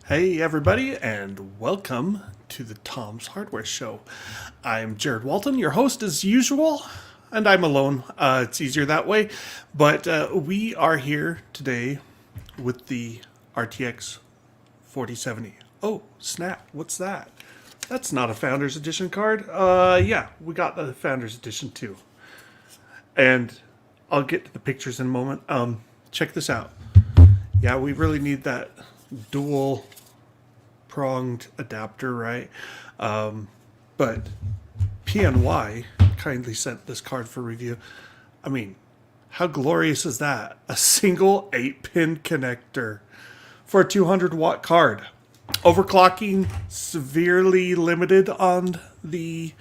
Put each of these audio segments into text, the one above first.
Hey everybody, and welcome to the Tom's Hardware Show. I'm Jared Walton, your host as usual, and I'm alone. It's easier that way, but we are here today with the RTX 4070. Oh, snap, what's that? That's not a Founders Edition card. Yeah, we got the Founders Edition too. And I'll get to the pictures in a moment. Check this out. Yeah, we really need that dual pronged adapter, right? But PNY kindly sent this card for review. I mean, how glorious is that? A single 8-pin connector for a 200-watt card. Overclocking severely limited on the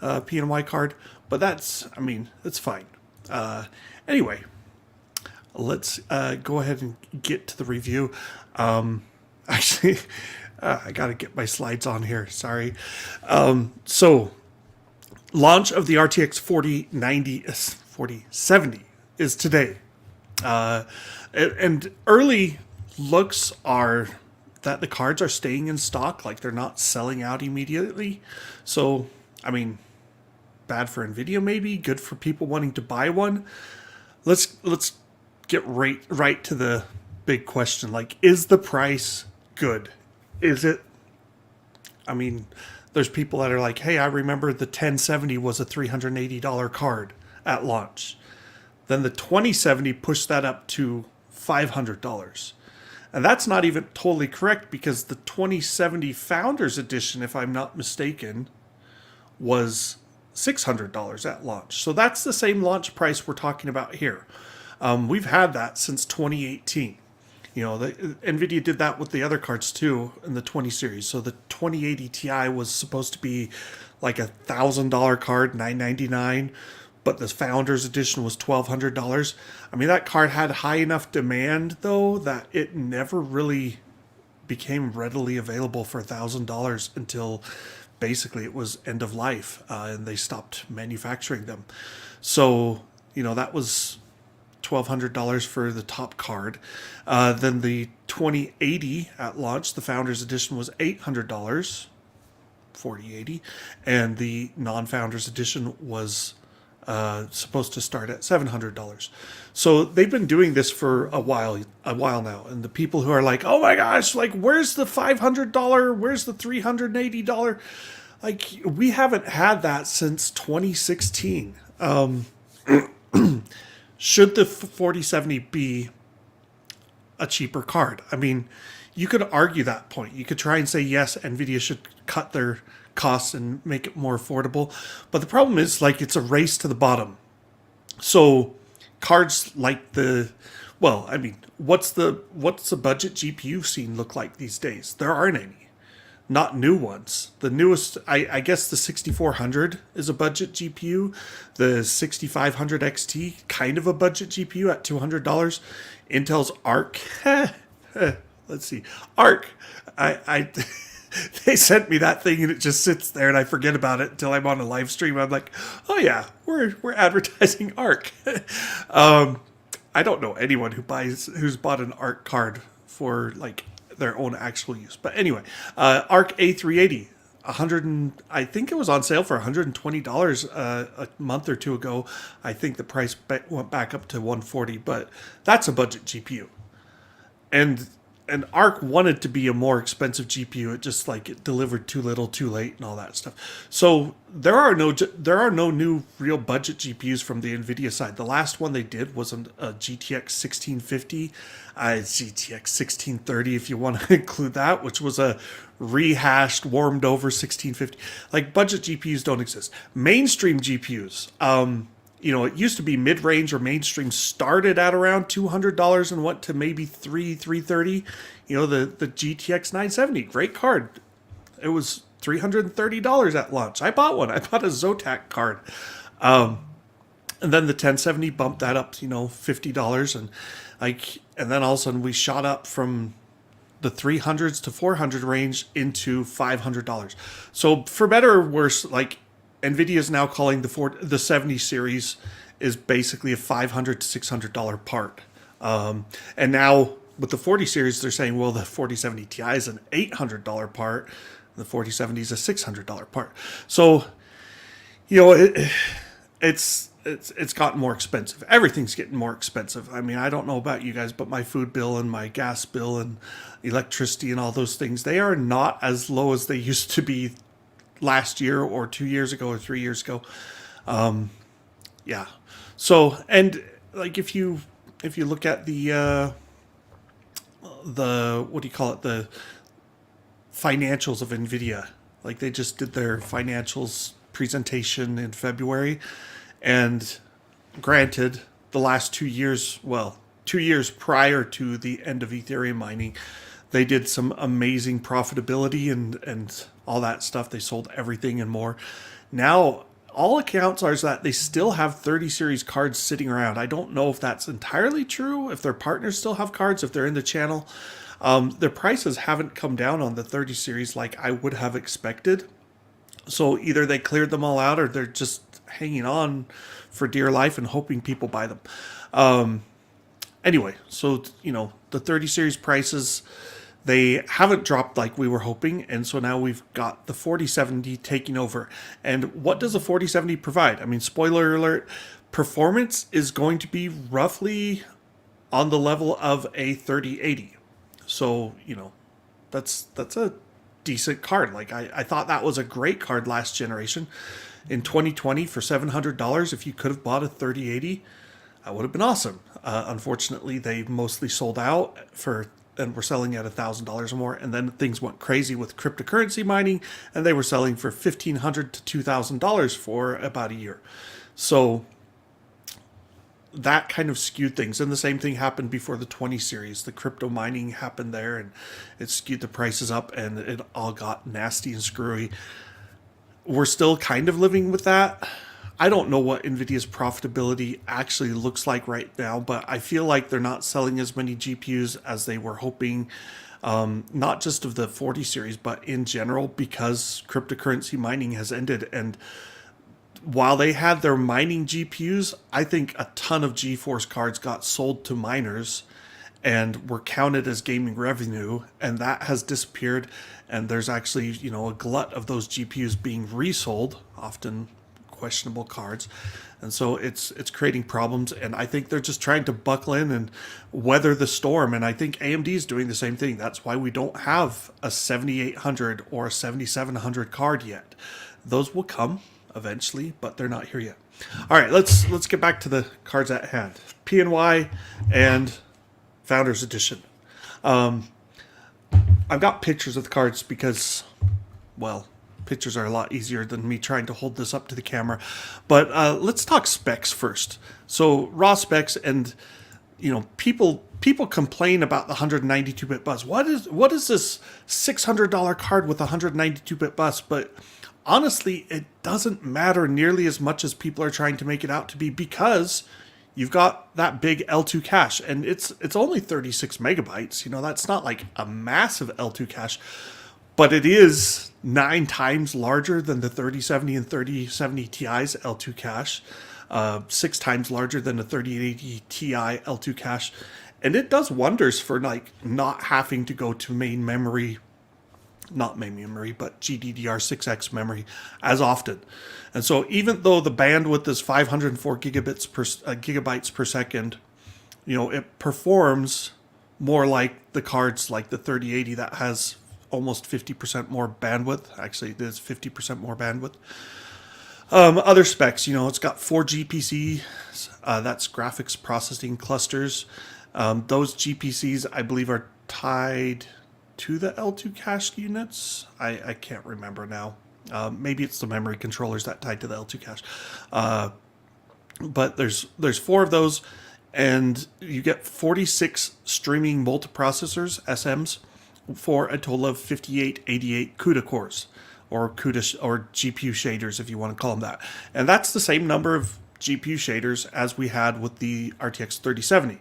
PNY card, but that's fine. Anyway, let's go ahead and get to the review. Actually, I gotta get my slides on here. Sorry. So, launch of the RTX 4070 is today. And early looks are that the cards are staying in stock, like they're not selling out immediately. So, I mean, bad for Nvidia maybe, good for people wanting to buy one. Let's get right to the big question. Like, is the price good? Is it? I mean, there's people that are like, hey, I remember the 1070 was a $380 card at launch. Then the 2070 pushed that up to $500. And that's not even totally correct, because the 2070 Founders Edition, if I'm not mistaken, was $600 at launch. So that's the same launch price we're talking about here. We've had that since 2018. You know, Nvidia did that with the other cards too in the 20 series. So the 2080 Ti was supposed to be like $1,000 card, $999, but the Founders Edition was $1,200. I mean, that card had high enough demand though that it never really became readily available for $1,000 until basically it was end of life, and they stopped manufacturing them. So, you know, that was $1,200 for the top card. Then the 2080 at launch, the Founders Edition, was $800, 4080, and the non-Founders Edition was supposed to start at $700. So they've been doing this for a while now, and the people who are like, oh my gosh, like where's the $500? Where's the $380? Like, we haven't had that since 2016. Should the 4070 be a cheaper card? I mean, you could argue that point. You could try and say, yes, Nvidia should cut their costs and make it more affordable. But the problem is, like, it's a race to the bottom. So cards like what's the budget GPU scene look like these days? There aren't any. Not new ones. The newest, I guess the 6400 is a budget GPU. The 6500 XT, kind of a budget GPU at $200. Intel's Arc. Let's see. Arc. They sent me that thing and it just sits there and I forget about it until I'm on a live stream. I'm like, oh yeah, we're advertising Arc. I don't know anyone who's bought an Arc card for like their own actual use. But anyway, Arc A380, I think it was on sale for $120 a month or two ago. I think the price went back up to $140, but that's a budget GPU. And Arc wanted to be a more expensive GPU. It just it delivered too little, too late, and all that stuff. So there are no new real budget GPUs from the Nvidia side. The last one they did was a GTX 1650, GTX 1630 if you want to include that, which was a rehashed, warmed over 1650. Like, budget GPUs don't exist. Mainstream GPUs. You know, it used to be mid-range or mainstream started at around $200 and went to maybe $330. You know, the GTX 970, great card. It was $330 at launch. I bought one. I bought a Zotac card. And then the 1070 bumped that up, $50, and then all of a sudden we shot up from the 300s to 400 range into $500. So for better or worse, Nvidia is now calling the 70 series is basically a $500 to $600 part. And now with the 40 series, they're saying, well, the 4070 Ti is an $800 part, and the 4070 is a $600 part. So, it's gotten more expensive. Everything's getting more expensive. I mean, I don't know about you guys, but my food bill and my gas bill and electricity and all those things, they are not as low as they used to be last year or 2 years ago or 3 years ago. Yeah. So, and like if you look at the what do you call it, the financials of Nvidia, like they just did their financials presentation in February, and granted, the last 2 years, well, 2 years prior to the end of Ethereum mining, they did some amazing profitability and all that stuff. They sold everything and more. Now, all accounts are that they still have 30 series cards sitting around. I don't know if that's entirely true, if their partners still have cards, if they're in the channel. Their prices haven't come down on the 30 series like I would have expected. So either they cleared them all out or they're just hanging on for dear life and hoping people buy them. Anyway, so, the 30 series prices, they haven't dropped like we were hoping. And so now we've got the 4070 taking over. And what does the 4070 provide? I mean, spoiler alert, performance is going to be roughly on the level of a 3080. So, that's a decent card. Like I thought that was a great card last generation. In 2020 for $700, if you could have bought a 3080, that would have been awesome. Unfortunately, they mostly sold out and were selling at $1,000 or more. And then things went crazy with cryptocurrency mining, and they were selling for $1,500 to $2,000 for about a year. So that kind of skewed things. And the same thing happened before the 20 series. The crypto mining happened there, and it skewed the prices up, and it all got nasty and screwy. We're still kind of living with that. I don't know what Nvidia's profitability actually looks like right now, but I feel like they're not selling as many GPUs as they were hoping, not just of the 40 series, but in general, because cryptocurrency mining has ended. And while they had their mining GPUs, I think a ton of GeForce cards got sold to miners and were counted as gaming revenue, and that has disappeared. And there's actually, a glut of those GPUs being resold, often questionable cards. And so it's creating problems, and I think they're just trying to buckle in and weather the storm. And I think AMD is doing the same thing. That's why we don't have a 7800 or a 7700 card yet. Those will come eventually, but they're not here yet. All right, let's get back to the cards at hand. PNY and Founders Edition. I've got pictures of the cards because, well, pictures are a lot easier than me trying to hold this up to the camera. But let's talk specs first. So raw specs, and people complain about the 192-bit bus. What is this $600 card with a 192-bit bus? But honestly, it doesn't matter nearly as much as people are trying to make it out to be, because you've got that big L2 cache, and it's only 36 megabytes. That's not like a massive L2 cache, but it is 9 times larger than the 3070 and 3070 Ti's L2 cache, 6 times larger than the 3080 Ti L2 cache, and it does wonders for like not having to go to main memory, not main memory, but GDDR6X memory as often. And so even though the bandwidth is 504 gigabytes per second, it performs more like the cards like the 3080 that has almost 50% more bandwidth. Actually, it is 50% more bandwidth. Other specs, it's got 4 GPCs, that's graphics processing clusters. Those GPCs, I believe, are tied to the L2 cache units. I can't remember now. Maybe it's the memory controllers that tied to the L2 cache. But there's 4 of those, and you get 46 streaming multiprocessors, SMs, for a total of 5888 CUDA cores, or CUDA or GPU shaders, if you want to call them that. And that's the same number of GPU shaders as we had with the RTX 3070.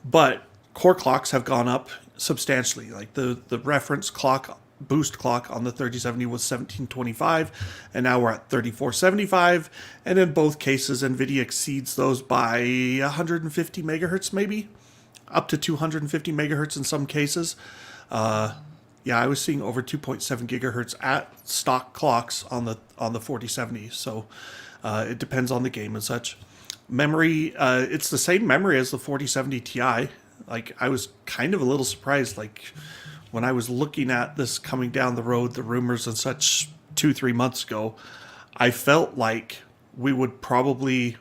But core clocks have gone up substantially. Like the reference clock, boost clock on the 3070 was 1725, and now we're at 3475. And in both cases, NVIDIA exceeds those by 150 megahertz maybe. up to 250 megahertz in some cases. Yeah, I was seeing over 2.7 gigahertz at stock clocks on the 4070. So it depends on the game and such. Memory, it's the same memory as the 4070 Ti. Like, I was kind of a little surprised, like, when I was looking at this coming down the road, the rumors and such 2-3 months ago, I felt like we would probably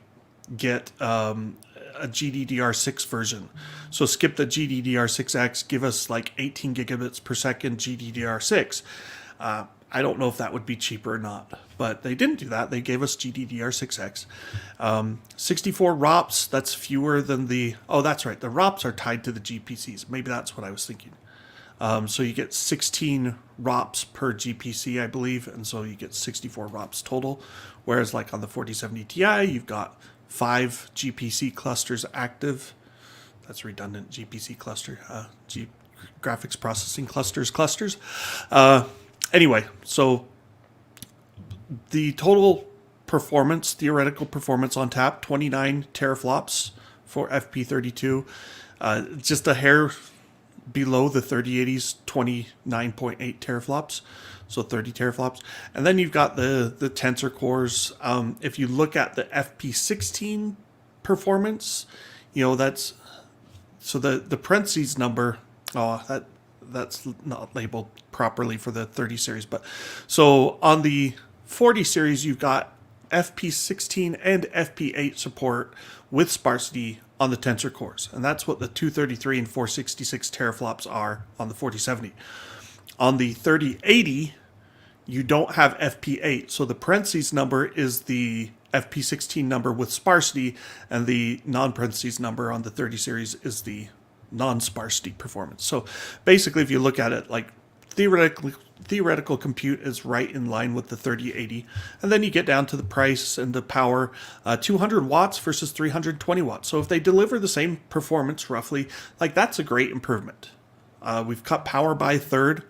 get a GDDR6 version. So skip the GDDR6X, give us like 18 gigabits per second GDDR6. I don't know if that would be cheaper or not, but they didn't do that. They gave us GDDR6X. 64 ROPS, that's fewer than the... Oh, that's right. The ROPS are tied to the GPCs. Maybe that's what I was thinking. So you get 16 ROPS per GPC, I believe, and so you get 64 ROPS total. Whereas like on the 4070 Ti, you've got 5 GPC clusters active. That's redundant, GPC cluster. Graphics processing clusters. Anyway, so the total performance, theoretical performance on tap, 29 teraflops for FP32. Just a hair below the 3080's 29.8 teraflops, so 30 teraflops. And then you've got the tensor cores. If you look at the FP16 performance, you know, that's... So the parentheses number, that's not labeled properly for the 30 series. But so on the 40 series, you've got FP16 and FP8 support with sparsity on the tensor cores. And that's what the 233 and 466 teraflops are on the 4070. On the 3080, you don't have FP8. So the parentheses number is the FP16 number with sparsity, and the non-parentheses number on the 30 series is the non-sparsity performance. So basically, if you look at it, like theoretical compute is right in line with the 3080, and then you get down to the price and the power, 200 watts versus 320 watts. So if they deliver the same performance roughly, like that's a great improvement. We've cut power by a third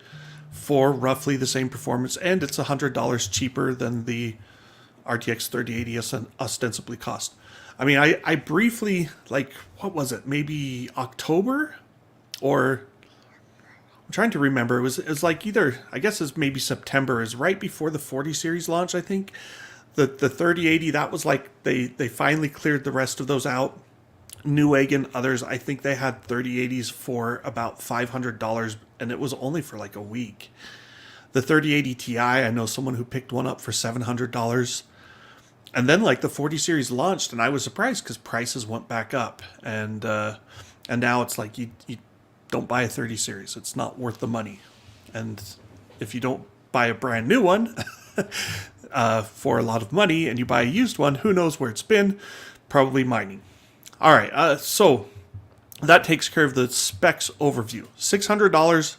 for roughly the same performance, and it's $100 cheaper than the RTX 3080 ostensibly cost. I mean, I briefly, like, what was it? Maybe October? Or, I'm trying to remember. It was like either, I guess it's maybe September. Is right before the 40 series launch, I think. The 3080, that was like, they finally cleared the rest of those out. Newegg and others, I think they had 3080s for about $500, and it was only for like a week. The 3080 Ti, I know someone who picked one up for $700. And then like the 40 series launched, and I was surprised because prices went back up. And now it's like you don't buy a 30 series. It's not worth the money. And if you don't buy a brand new one for a lot of money and you buy a used one, who knows where it's been? Probably mining. All right, so that takes care of the specs overview. $600,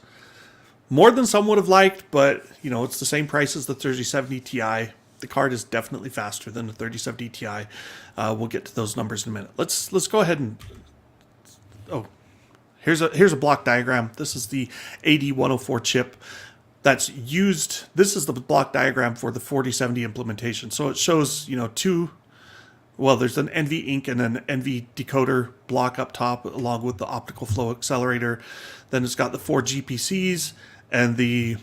more than some would have liked, but you know, it's the same price as the 3070 Ti. The card is definitely faster than the 3070 Ti. We'll get to those numbers in a minute. Let's go ahead and... Oh, here's a block diagram. This is the AD104 chip that's used. This is the block diagram for the 4070 implementation. So it shows, you know, there's an NV-Ink and an NV decoder block up top along with the optical flow accelerator. Then it's got the 4 GPCs and the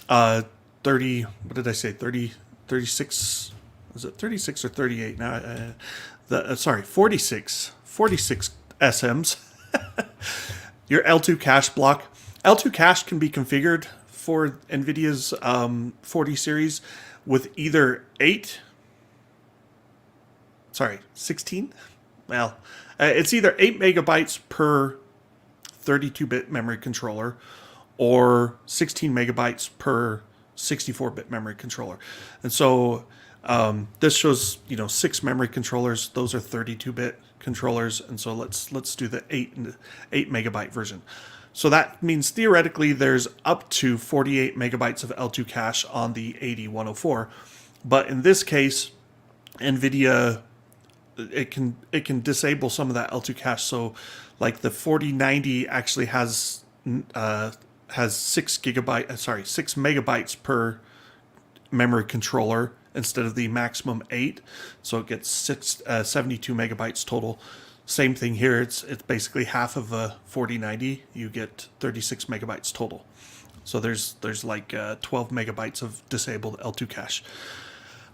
36, was it 36 or 38 now? 46 SMs. Your L2 cache block. L2 cache can be configured for NVIDIA's 40 series with either 16? Well, it's either 8 megabytes per 32-bit memory controller or 16 megabytes per 64-bit memory controller. And so this shows, you know, 6 memory controllers. Those are 32-bit controllers. And so let's do the 8 megabyte version. So that means theoretically there's up to 48 megabytes of L2 cache on the AD104. But in this case, NVIDIA, it can disable some of that L2 cache. So like the 4090 actually has 6 megabytes per memory controller instead of the maximum 8. So it gets 72 megabytes total. Same thing here. It's basically half of a 4090. You get 36 megabytes total. So there's like 12 megabytes of disabled L2 cache.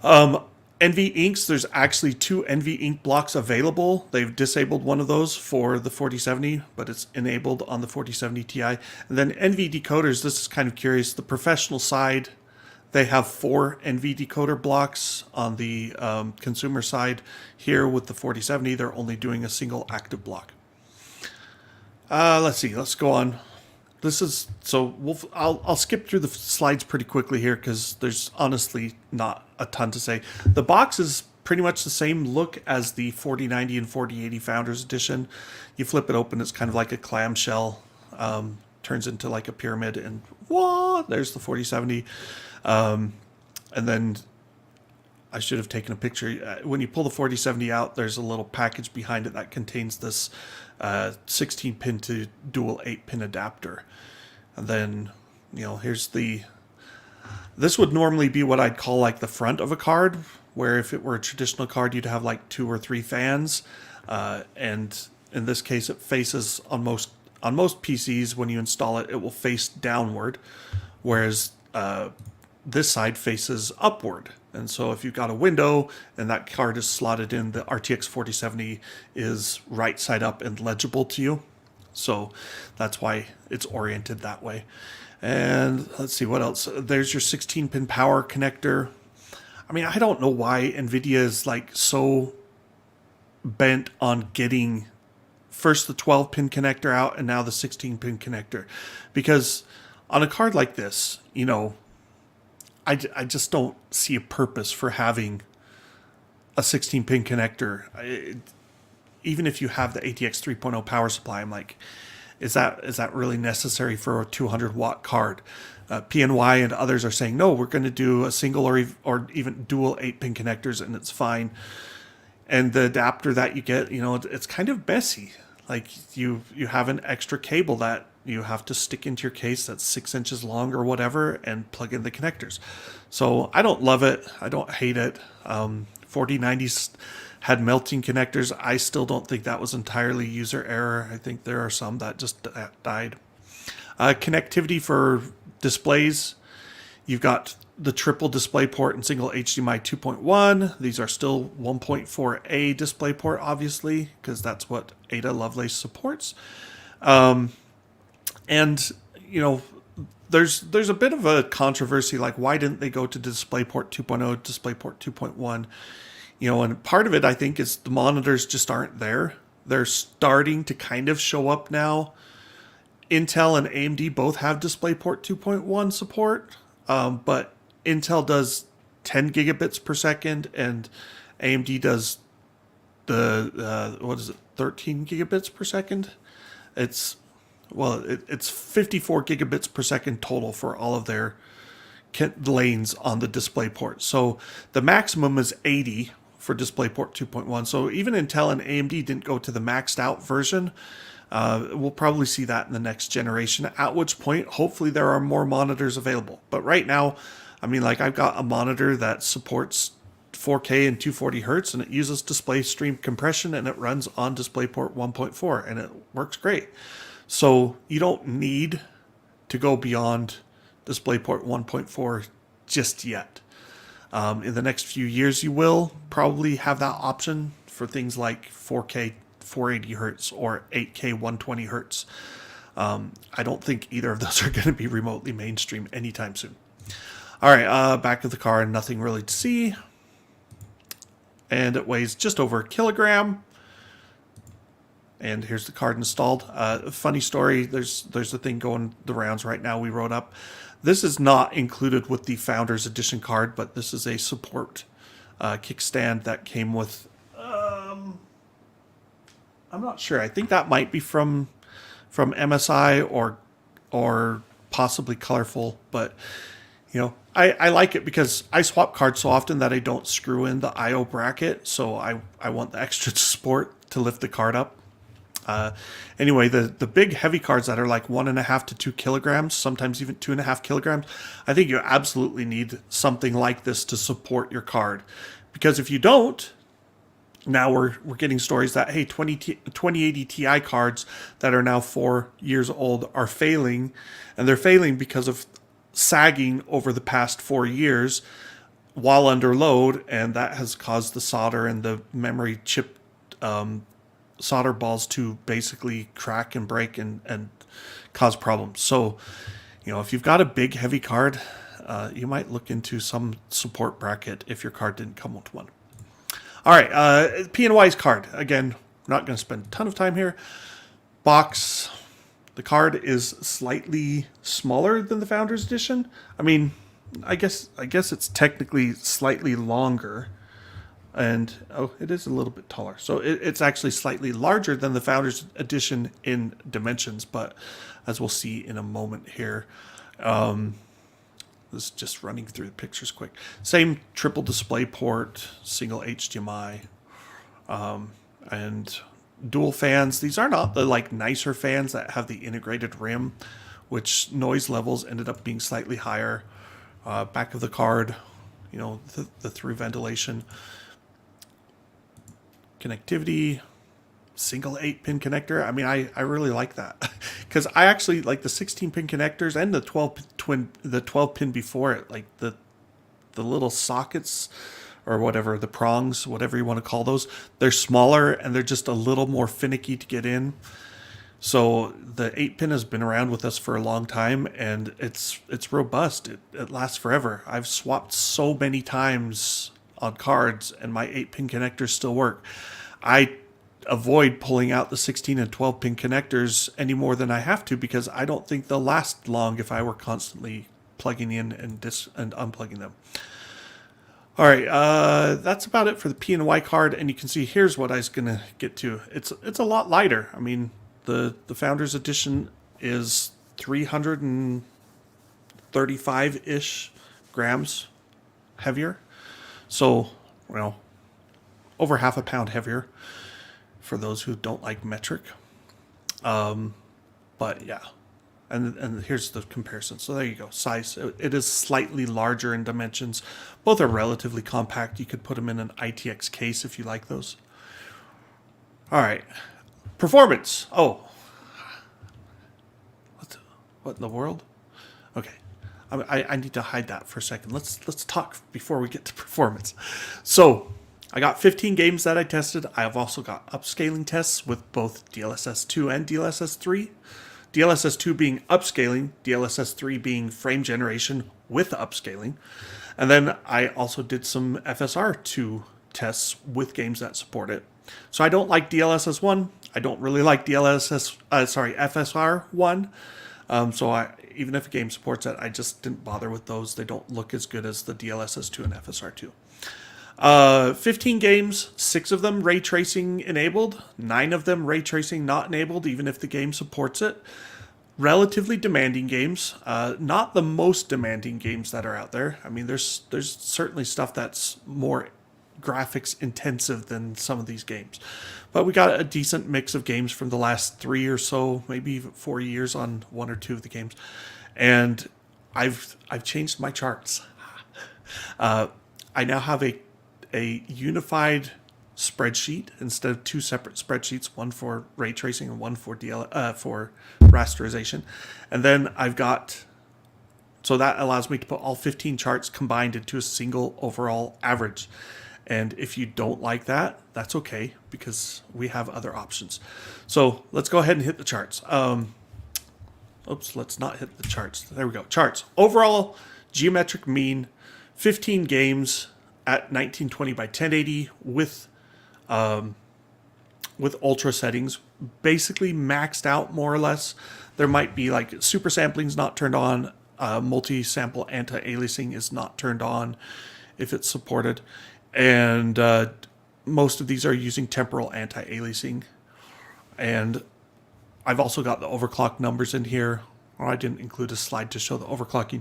NV inks, there's actually 2 NV ink blocks available. They've disabled one of those for the 4070, but it's enabled on the 4070 Ti. And then NV decoders, this is kind of curious. The professional side, they have 4 NV decoder blocks. On the consumer side here with the 4070, they're only doing a single active block. Let's see, let's go on. This is, so I'll skip through the slides pretty quickly here because there's honestly not a ton to say. The box is pretty much the same look as the 4090 and 4080 Founders Edition. You flip it open, it's kind of like a clamshell, turns into like a pyramid, and whoa, there's the 4070. And then I should have taken a picture. When you pull the 4070 out, there's a little package behind it that contains this 16-pin to dual 8-pin adapter. And then, you know, here's the... This would normally be what I'd call like the front of a card, where if it were a traditional card, you'd have like 2 or 3 fans. And in this case, it faces on most PCs, when you install it, it will face downward, whereas this side faces upward. And so if you've got a window and that card is slotted in, the RTX 4070 is right side up and legible to you. So that's why it's oriented that way. And let's see what else. There's your 16-pin power connector. I mean, I don't know why Nvidia is like so bent on getting first the 12-pin connector out and now the 16-pin connector. Because on a card like this, you know, I just don't see a purpose for having a 16-pin connector. Even if you have the ATX 3.0 power supply, I'm like, is that really necessary for a 200-watt card? PNY and others are saying, no, we're going to do a single or even dual 8-pin connectors, and it's fine. And the adapter that you get, you know, it's kind of messy. Like you have an extra cable that you have to stick into your case that's 6 inches long or whatever and plug in the connectors. So I don't love it. I don't hate it. 4090s had melting connectors. I still don't think that was entirely user error. I think there are some that just died. Connectivity for displays. You've got the triple DisplayPort and single HDMI 2.1. These are still 1.4A DisplayPort, obviously, because that's what Ada Lovelace supports. And, you know, there's a bit of a controversy, like why didn't they go to DisplayPort 2.0, DisplayPort 2.1? You know, and part of it, I think, is the monitors just aren't there. They're starting to kind of show up now. Intel and AMD both have DisplayPort 2.1 support, but Intel does 10 gigabits per second, and AMD does the 13 gigabits per second. It's 54 gigabits per second total for all of their lanes on the DisplayPort. So the maximum is 80 for DisplayPort 2.1. So even Intel and AMD didn't go to the maxed out version. We'll probably see that in the next generation, at which point, hopefully there are more monitors available. But right now, I mean, like I've got a monitor that supports 4K and 240 hertz, and it uses display stream compression, and it runs on DisplayPort 1.4, and it works great. So you don't need to go beyond DisplayPort 1.4 just yet. In the next few years, you will probably have that option for things like 4K 480 hertz or 8K 120 hertz. I don't think either of those are going to be remotely mainstream anytime soon. All right, back of the car, nothing really to see. And it weighs just over a kilogram. And here's the card installed. Funny story, there's a thing going the rounds right now we wrote up. This is not included with the Founders Edition card, but this is a support kickstand that came with... I'm not sure. I think that might be from MSI or possibly Colorful, but you know, I like it because I swap cards so often that I don't screw in the I/O bracket, so I want the extra support to lift the card up. Anyway, the big heavy cards that are like 1.5 to 2 kilograms, sometimes even 2.5 kilograms, I think you absolutely need something like this to support your card, because if you don't, Now we're getting stories that, hey, 2080 Ti cards that are now 4 years old are failing, and they're failing because of sagging over the past 4 years while under load, and that has caused the solder and the memory chip solder balls to basically crack and break and cause problems. So, if you've got a big, heavy card, you might look into some support bracket if your card didn't come with one. All right, PNY's card. Again, not going to spend a ton of time here. Box. The card is slightly smaller than the Founders Edition. I mean, I guess it's technically slightly longer. And, it is a little bit taller. So it's actually slightly larger than the Founders Edition in dimensions. But as we'll see in a moment here, this is just running through the pictures quick. Same triple display port, single HDMI, and dual fans. These are not the nicer fans that have the integrated rim, which noise levels ended up being slightly higher. Back of the card, the through ventilation. Connectivity, single 8-pin connector. I mean, I really like that because I actually like the 16-pin connectors and the 12-pin before it, like the little sockets or whatever, the prongs, whatever you want to call those. They're smaller and they're just a little more finicky to get in. So the 8-pin has been around with us for a long time, and it's robust. It lasts forever. I've swapped so many times on cards, and my 8-pin connectors still work. I avoid pulling out the 16 and 12-pin connectors any more than I have to because I don't think they'll last long if I were constantly plugging in and unplugging them. All right, that's about it for the PNY card, and you can see here's what I was going to get to. It's a lot lighter. I mean, the Founders Edition is 335-ish grams heavier. So, over half a pound heavier for those who don't like metric. But yeah, and here's the comparison. So there you go. Size, it is slightly larger in dimensions. Both are relatively compact. You could put them in an ITX case if you like those. All right, performance. Oh, what in the world? Okay. I need to hide that for a second. Let's talk before we get to performance. So I got 15 games that I tested. I have also got upscaling tests with both DLSS 2 and DLSS 3. DLSS 2 being upscaling, DLSS 3 being frame generation with upscaling. And then I also did some FSR 2 tests with games that support it. So I don't like DLSS 1. I don't really like FSR 1. So even if a game supports it, I just didn't bother with those. They don't look as good as the DLSS 2 and FSR 2. 15 games, 6 of them ray tracing enabled, 9 of them ray tracing not enabled, even if the game supports it. Relatively demanding games, not the most demanding games that are out there. I mean, there's certainly stuff that's more graphics intensive than some of these games. But we got a decent mix of games from the last 3 or so, maybe even 4 years on 1 or 2 of the games. And I've changed my charts. I now have a unified spreadsheet instead of 2 separate spreadsheets, one for ray tracing and one for for rasterization. And then so that allows me to put all 15 charts combined into a single overall average. And if you don't like that, that's okay, because we have other options. So let's go ahead and hit the charts. Let's not hit the charts. There we go. Charts. Overall geometric mean, 15 games at 1920 by 1080 with ultra settings, basically maxed out more or less. There might be like super sampling's not turned on, multi-sample anti-aliasing is not turned on if it's supported, and most of these are using temporal anti-aliasing. And I've also got the overclock numbers in here. I didn't include a slide to show the overclocking.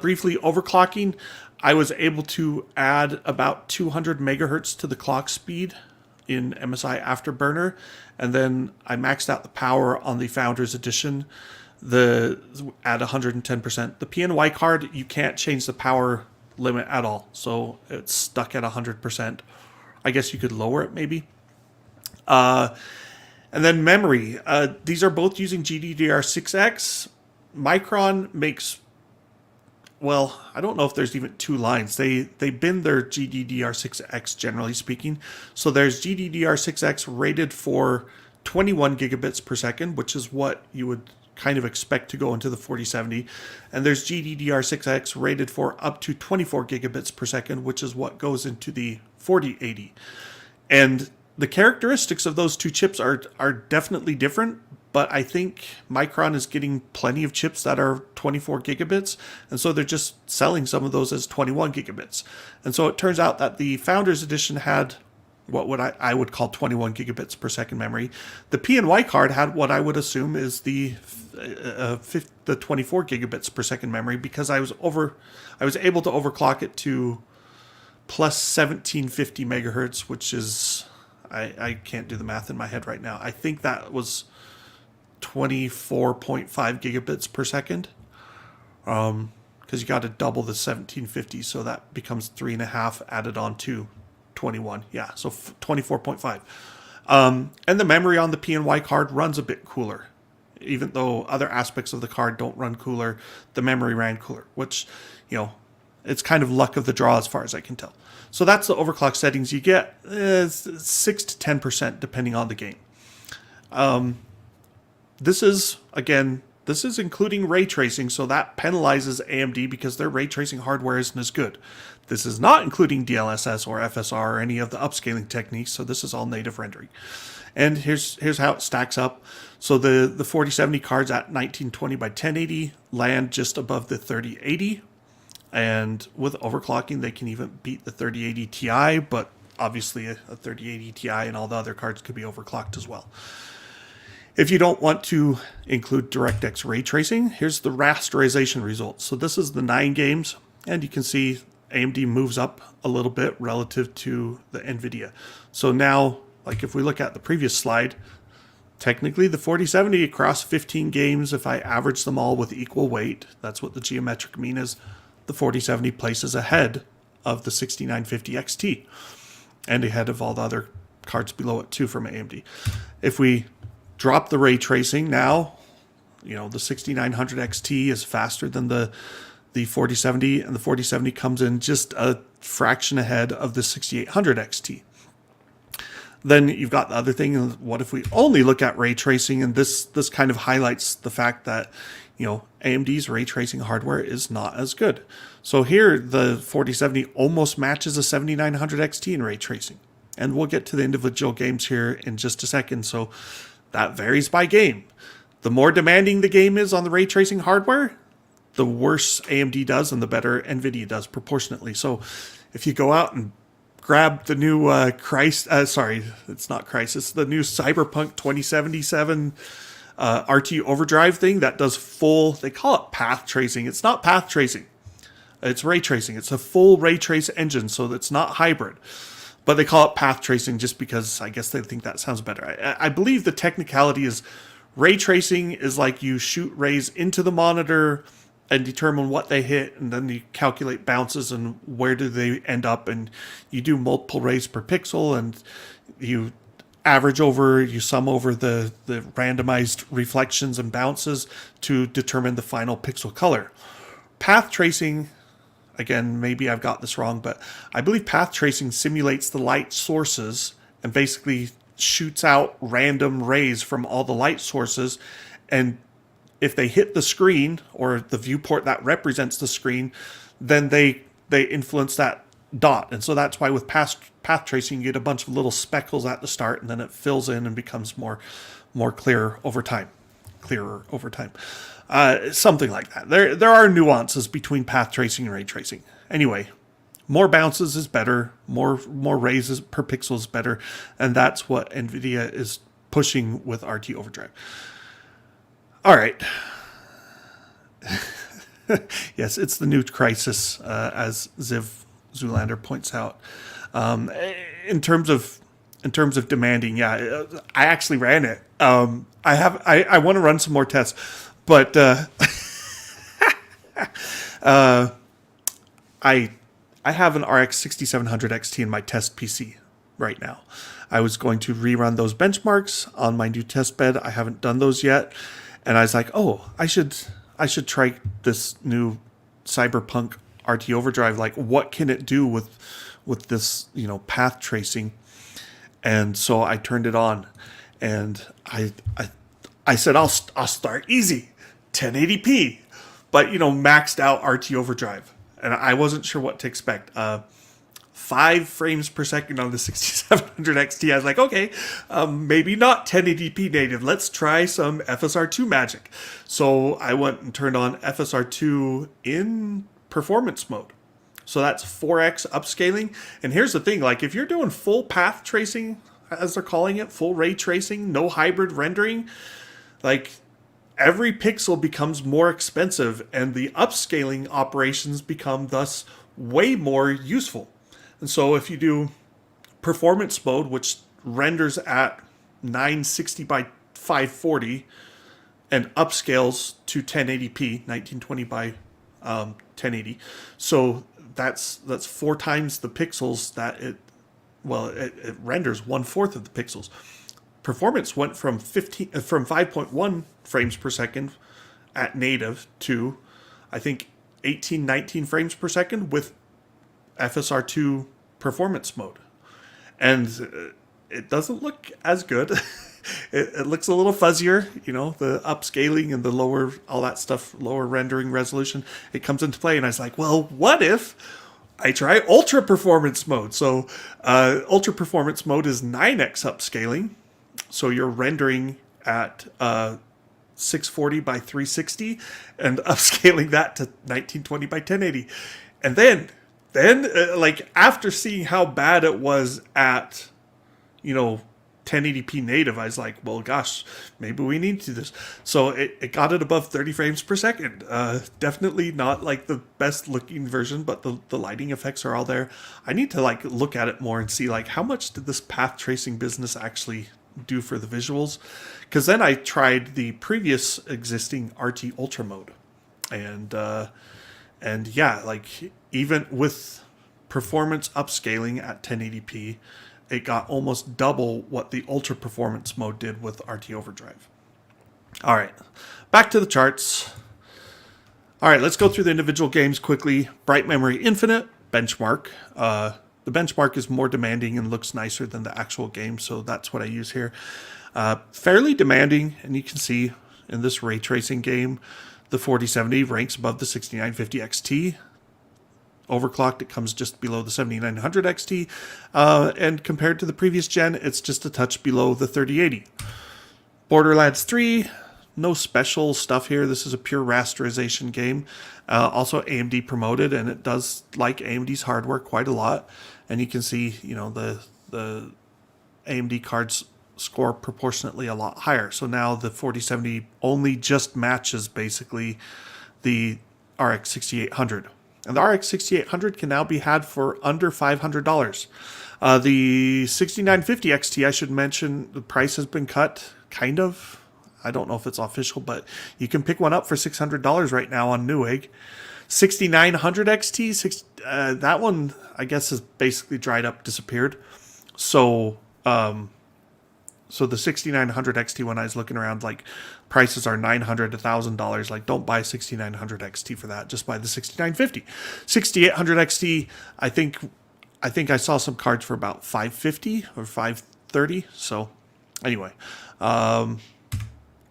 Briefly, overclocking, I was able to add about 200 megahertz to the clock speed in MSI Afterburner, and then I maxed out the power on the Founders Edition at 110%. The PNY card, you can't change the power limit at all, so it's stuck at 100%. I guess you could lower it maybe. And then memory. These are both using GDDR6X. Micron makes, well, I don't know if there's even two lines. They bin their GDDR6X, generally speaking. So there's GDDR6X rated for 21 gigabits per second, which is what you would kind of expect to go into the 4070. And there's GDDR6X rated for up to 24 gigabits per second, which is what goes into the 4080. And the characteristics of those two chips are definitely different, but I think Micron is getting plenty of chips that are 24 gigabits, and so they're just selling some of those as 21 gigabits. And so it turns out that the Founders Edition had what would I would call 21 gigabits per second memory. The PNY card had what I would assume is the 24 gigabits per second memory, because I was able to overclock it to plus 1750 megahertz, which is, I can't do the math in my head right now. I think that was 24.5 gigabits per second. Because you got to double the 1750, so that becomes 3.5 added on to 21. Yeah, so 24.5. And the memory on the PNY card runs a bit cooler. Even though other aspects of the card don't run cooler, the memory ran cooler, which, it's kind of luck of the draw as far as I can tell. So that's the overclock settings you get, 6 to 10% depending on the game. This is including ray tracing, so that penalizes AMD because their ray tracing hardware isn't as good. This is not including DLSS or FSR or any of the upscaling techniques, so this is all native rendering. And here's how it stacks up. So the 4070 cards at 1920 by 1080 land just above the 3080. And with overclocking, they can even beat the 3080 Ti, but obviously a 3080 Ti and all the other cards could be overclocked as well. If you don't want to include DirectX ray tracing, here's the rasterization results. So this is the 9 games, and you can see AMD moves up a little bit relative to the Nvidia. So now, like if we look at the previous slide, technically the 4070 across 15 games, if I average them all with equal weight, that's what the geometric mean is, the 4070 places ahead of the 6950 XT and ahead of all the other cards below it too from AMD. If we drop the ray tracing now, the 6900 XT is faster than the 4070, and the 4070 comes in just a fraction ahead of the 6800 XT. Then you've got the other thing, what if we only look at ray tracing? And this kind of highlights the fact that AMD's ray tracing hardware is not as good. So here the 4070 almost matches a 7900 XT in ray tracing. And we'll get to the individual games here in just a second. So that varies by game. The more demanding the game is on the ray tracing hardware, the worse AMD does and the better Nvidia does proportionately. So if you go out and grab the new it's not Crisis, the new Cyberpunk 2077 RT Overdrive thing that does full, they call it path tracing. It's not path tracing. It's ray tracing. It's a full ray trace engine, so it's not hybrid. But they call it path tracing just because I guess they think that sounds better. I believe the technicality is ray tracing is like you shoot rays into the monitor and determine what they hit, and then you calculate bounces and where do they end up, and you do multiple rays per pixel, and you sum over the randomized reflections and bounces to determine the final pixel color. Path tracing, again, maybe I've got this wrong, but I believe path tracing simulates the light sources and basically shoots out random rays from all the light sources, and if they hit the screen or the viewport that represents the screen, then they influence that dot. And so that's why with path tracing you get a bunch of little speckles at the start, and then it fills in and becomes more clearer over time. Something like that. There are nuances between path tracing and ray tracing. Anyway, more bounces is better, more rays per pixel is better, and that's what Nvidia is pushing with RT Overdrive. All right. Yes, it's the new Crisis, as Ziv Zoolander points out. In terms of demanding, yeah, I actually ran it. I want to run some more tests, but I have an RX 6700 XT in my test PC. right now. I was going to rerun those benchmarks on my new test bed. I haven't done those yet. And I was like, oh, I should try this new Cyberpunk RT Overdrive. Like, what can it do with this, path tracing? And so I turned it on, and I said, I'll start easy, 1080p, but maxed out RT Overdrive, and I wasn't sure what to expect. 5 frames per second on the 6700 XT. I was like, okay, maybe not 1080p native. Let's try some FSR2 magic. So I went and turned on FSR2 in performance mode. So that's 4x upscaling. And here's the thing, like if you're doing full path tracing, as they're calling it, full ray tracing, no hybrid rendering, like every pixel becomes more expensive and the upscaling operations become thus way more useful. And so if you do performance mode, which renders at 960 by 540 and upscales to 1080p, 1920 by 1080. So that's 4 times the pixels that it renders 1/4 of the pixels. Performance went from 5.1 frames per second at native to, I think, 18, 19 frames per second with FSR2 performance mode. And it doesn't look as good. It looks a little fuzzier, the upscaling and the lower, all that stuff, lower rendering resolution, it comes into play. And I was like, well, what if I try ultra performance mode? So ultra performance mode is 9x upscaling. So you're rendering at 640 by 360 and upscaling that to 1920 by 1080. And then like after seeing how bad it was at 1080p native, I was like, well, gosh, maybe we need to do this. So it got it above 30 frames per second. Definitely not like the best looking version, but the lighting effects are all there. I need to like look at it more and see like how much did this path tracing business actually do for the visuals. Because then I tried the previous existing RT Ultra mode, and yeah, like even with performance upscaling at 1080p, it got almost double what the ultra performance mode did with RT Overdrive. All right, back to the charts. All right, let's go through the individual games quickly. Bright Memory Infinite, benchmark. The benchmark is more demanding and looks nicer than the actual game, so that's what I use here. Fairly demanding, and you can see in this ray tracing game, the 4070 ranks above the 6950 XT. Overclocked, it comes just below the 7900 XT. And compared to the previous gen, it's just a touch below the 3080. Borderlands 3, no special stuff here. This is a pure rasterization game. Also AMD promoted, and it does like AMD's hardware quite a lot. And you can see, the AMD cards score proportionately a lot higher. So now the 4070 only just matches basically the RX 6800. And the RX 6800 can now be had for under $500. The 6950 XT, I should mention, the price has been cut, kind of. I don't know if it's official, but you can pick one up for $600 right now on Newegg. 6900 XT, that one, I guess, has basically dried up, disappeared. So the 6900 XT, when I was looking around, like prices are $900 to $1,000. Like, don't buy 6900 XT for that. Just buy the 6950. 6800 XT, I think I saw some cards for about $550 or $530. So anyway,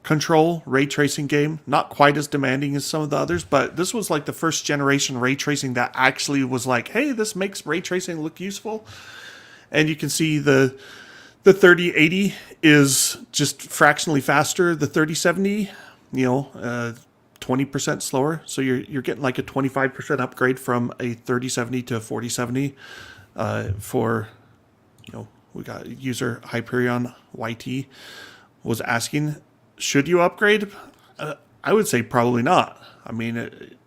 Control ray tracing game, not quite as demanding as some of the others, but this was like the first generation ray tracing that actually was like, hey, this makes ray tracing look useful. And you can see the 3080 is just fractionally faster. The 3070, 20% slower. So you're getting like a 25% upgrade from a 3070 to a 4070. We got user Hyperion YT was asking, should you upgrade? I would say probably not. I mean,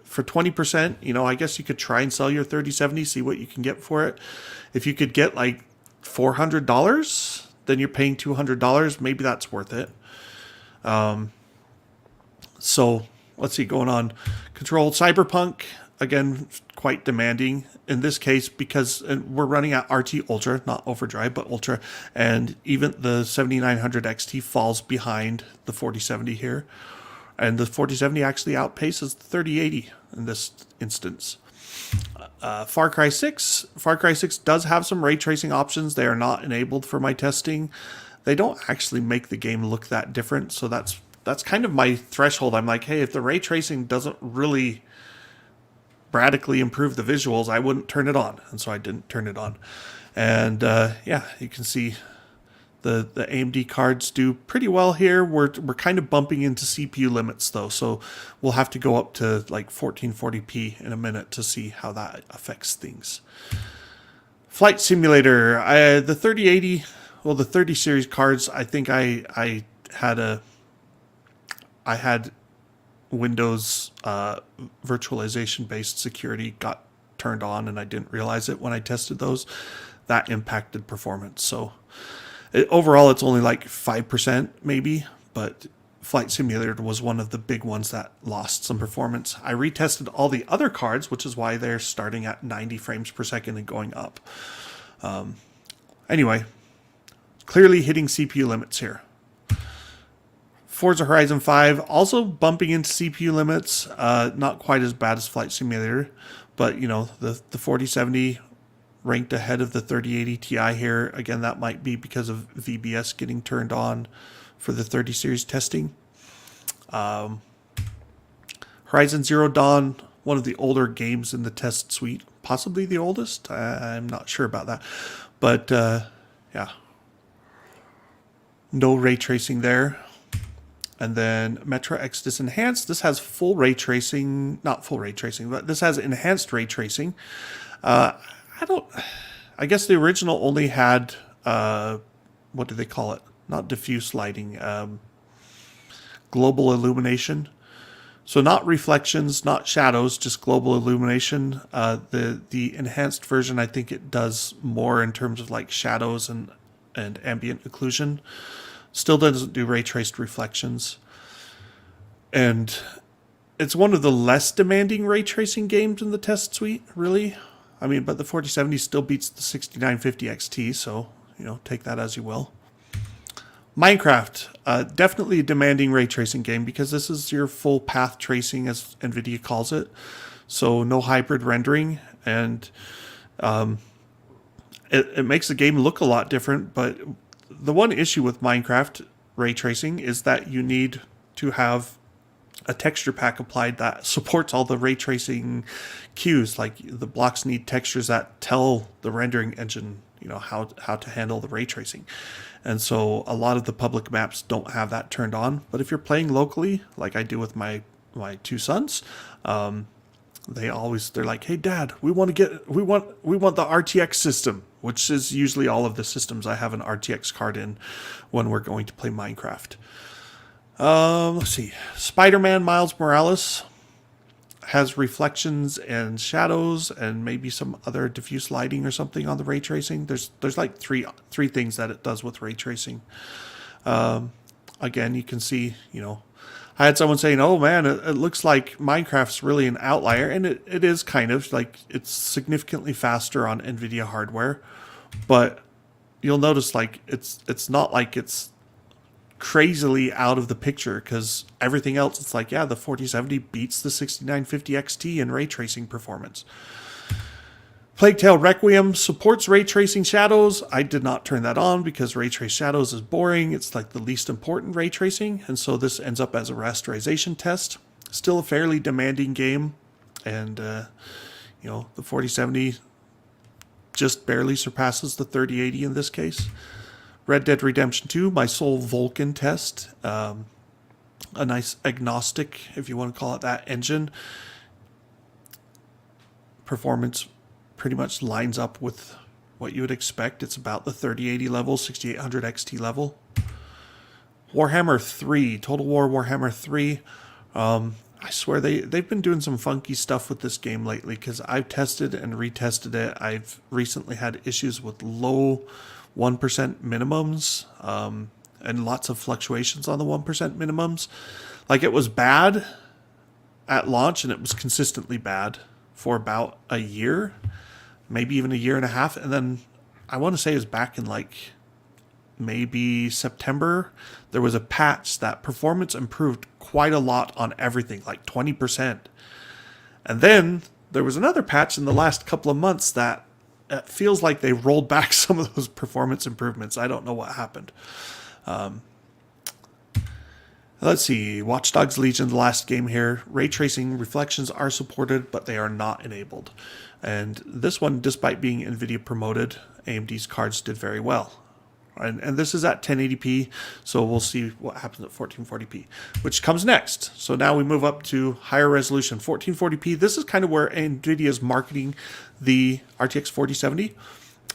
for 20%, I guess you could try and sell your 3070, see what you can get for it. If you could get like $400, then you're paying $200. Maybe that's worth it. So let's see, going on. Control Cyberpunk. again, quite demanding in this case because we're running at RT Ultra, not Overdrive, but Ultra, and even the 7900 XT falls behind the 4070 here. And the 4070 actually outpaces the 3080 in this instance. Far Cry 6. Far Cry 6 does have some ray tracing options. They are not enabled for my testing. They don't actually make the game look that different, so that's kind of my threshold. I'm like, hey, if the ray tracing doesn't really radically improve the visuals, I wouldn't turn it on, and so I didn't turn it on. And yeah, you can see the AMD cards do pretty well here. We're kind of bumping into CPU limits though, so we'll have to go up to like 1440p in a minute to see how that affects things. Flight Simulator, the 3080, well, the 30 series cards, I think I had Windows virtualization based security got turned on, and I didn't realize it when I tested those. That impacted performance. So overall, it's only like 5% maybe, but Flight Simulator was one of the big ones that lost some performance. I retested all the other cards, which is why they're starting at 90 frames per second and going up. Anyway, clearly hitting CPU limits here. Forza Horizon 5 also bumping into CPU limits, not quite as bad as Flight Simulator, but you know, the 4070 ranked ahead of the 3080 Ti here. Again, that might be because of VBS getting turned on for the 30 series testing. Horizon Zero Dawn, one of the older games in the test suite, possibly the oldest. I'm not sure about that, but yeah, no ray tracing there. And then Metro Exodus Enhanced. This has full ray tracing, not full ray tracing, but this has enhanced ray tracing. I guess the original only had, what do they call it? Not diffuse lighting, global illumination. So not reflections, not shadows, just global illumination. The enhanced version, I think it does more in terms of like shadows and ambient occlusion. Still doesn't do ray traced reflections. And it's one of the less demanding ray tracing games in the test suite, really. I mean, but the 4070 still beats the 6950 XT, so, you know, take that as you will. Minecraft, definitely a demanding ray tracing game because this is your full path tracing, as Nvidia calls it. So no hybrid rendering, and it makes the game look a lot different. But the one issue with Minecraft ray tracing is that you need to have a texture pack applied that supports all the ray tracing cues. Like the blocks need textures that tell the rendering engine, you know, how to handle the ray tracing. And so a lot of the public maps don't have that turned on. But if you're playing locally, like I do with my two sons, they're like, hey Dad, we want the RTX system, which is usually all of the systems I have an RTX card in when we're going to play Minecraft. Let's see. Spider-Man Miles Morales has reflections and shadows and maybe some other diffuse lighting or something on the ray tracing. There's like three things that it does with ray tracing. Again, you can see, you know, I had someone saying, oh man, it looks like Minecraft's really an outlier, and it is kind of like it's significantly faster on Nvidia hardware, but you'll notice like it's not like it's crazily out of the picture, because everything else, it's like, yeah, the 4070 beats the 6950 XT in ray tracing performance. Plague Tale Requiem supports ray tracing shadows. I did not turn that on because ray trace shadows is boring. It's like the least important ray tracing, and so this ends up as a rasterization test. Still a fairly demanding game, and you know, the 4070 just barely surpasses the 3080 in this case. Red Dead Redemption 2, my sole Vulkan test, a nice agnostic, if you want to call it that, engine. Performance pretty much lines up with what you would expect. It's about the 3080 level, 6800 XT level. Warhammer 3, Total War Warhammer 3. I swear they've been doing some funky stuff with this game lately, because I've tested and retested it. I've recently had issues with low 1% minimums, and lots of fluctuations on the 1% minimums. Like, it was bad at launch, and it was consistently bad for about a year, maybe even a year and a half. And then I want to say it was back in like maybe September, there was a patch that performance improved quite a lot on everything, like 20%. And then there was another patch in the last couple of months that it feels like they rolled back some of those performance improvements. I don't know what happened. Let's see, Watch Dogs Legion, the last game here. Ray tracing reflections are supported, but they are not enabled. And this one, despite being NVIDIA promoted, AMD's cards did very well. And this is at 1080p, so we'll see what happens at 1440p, which comes next. So now we move up to higher resolution, 1440p. This is kind of where NVIDIA is marketing the RTX 4070.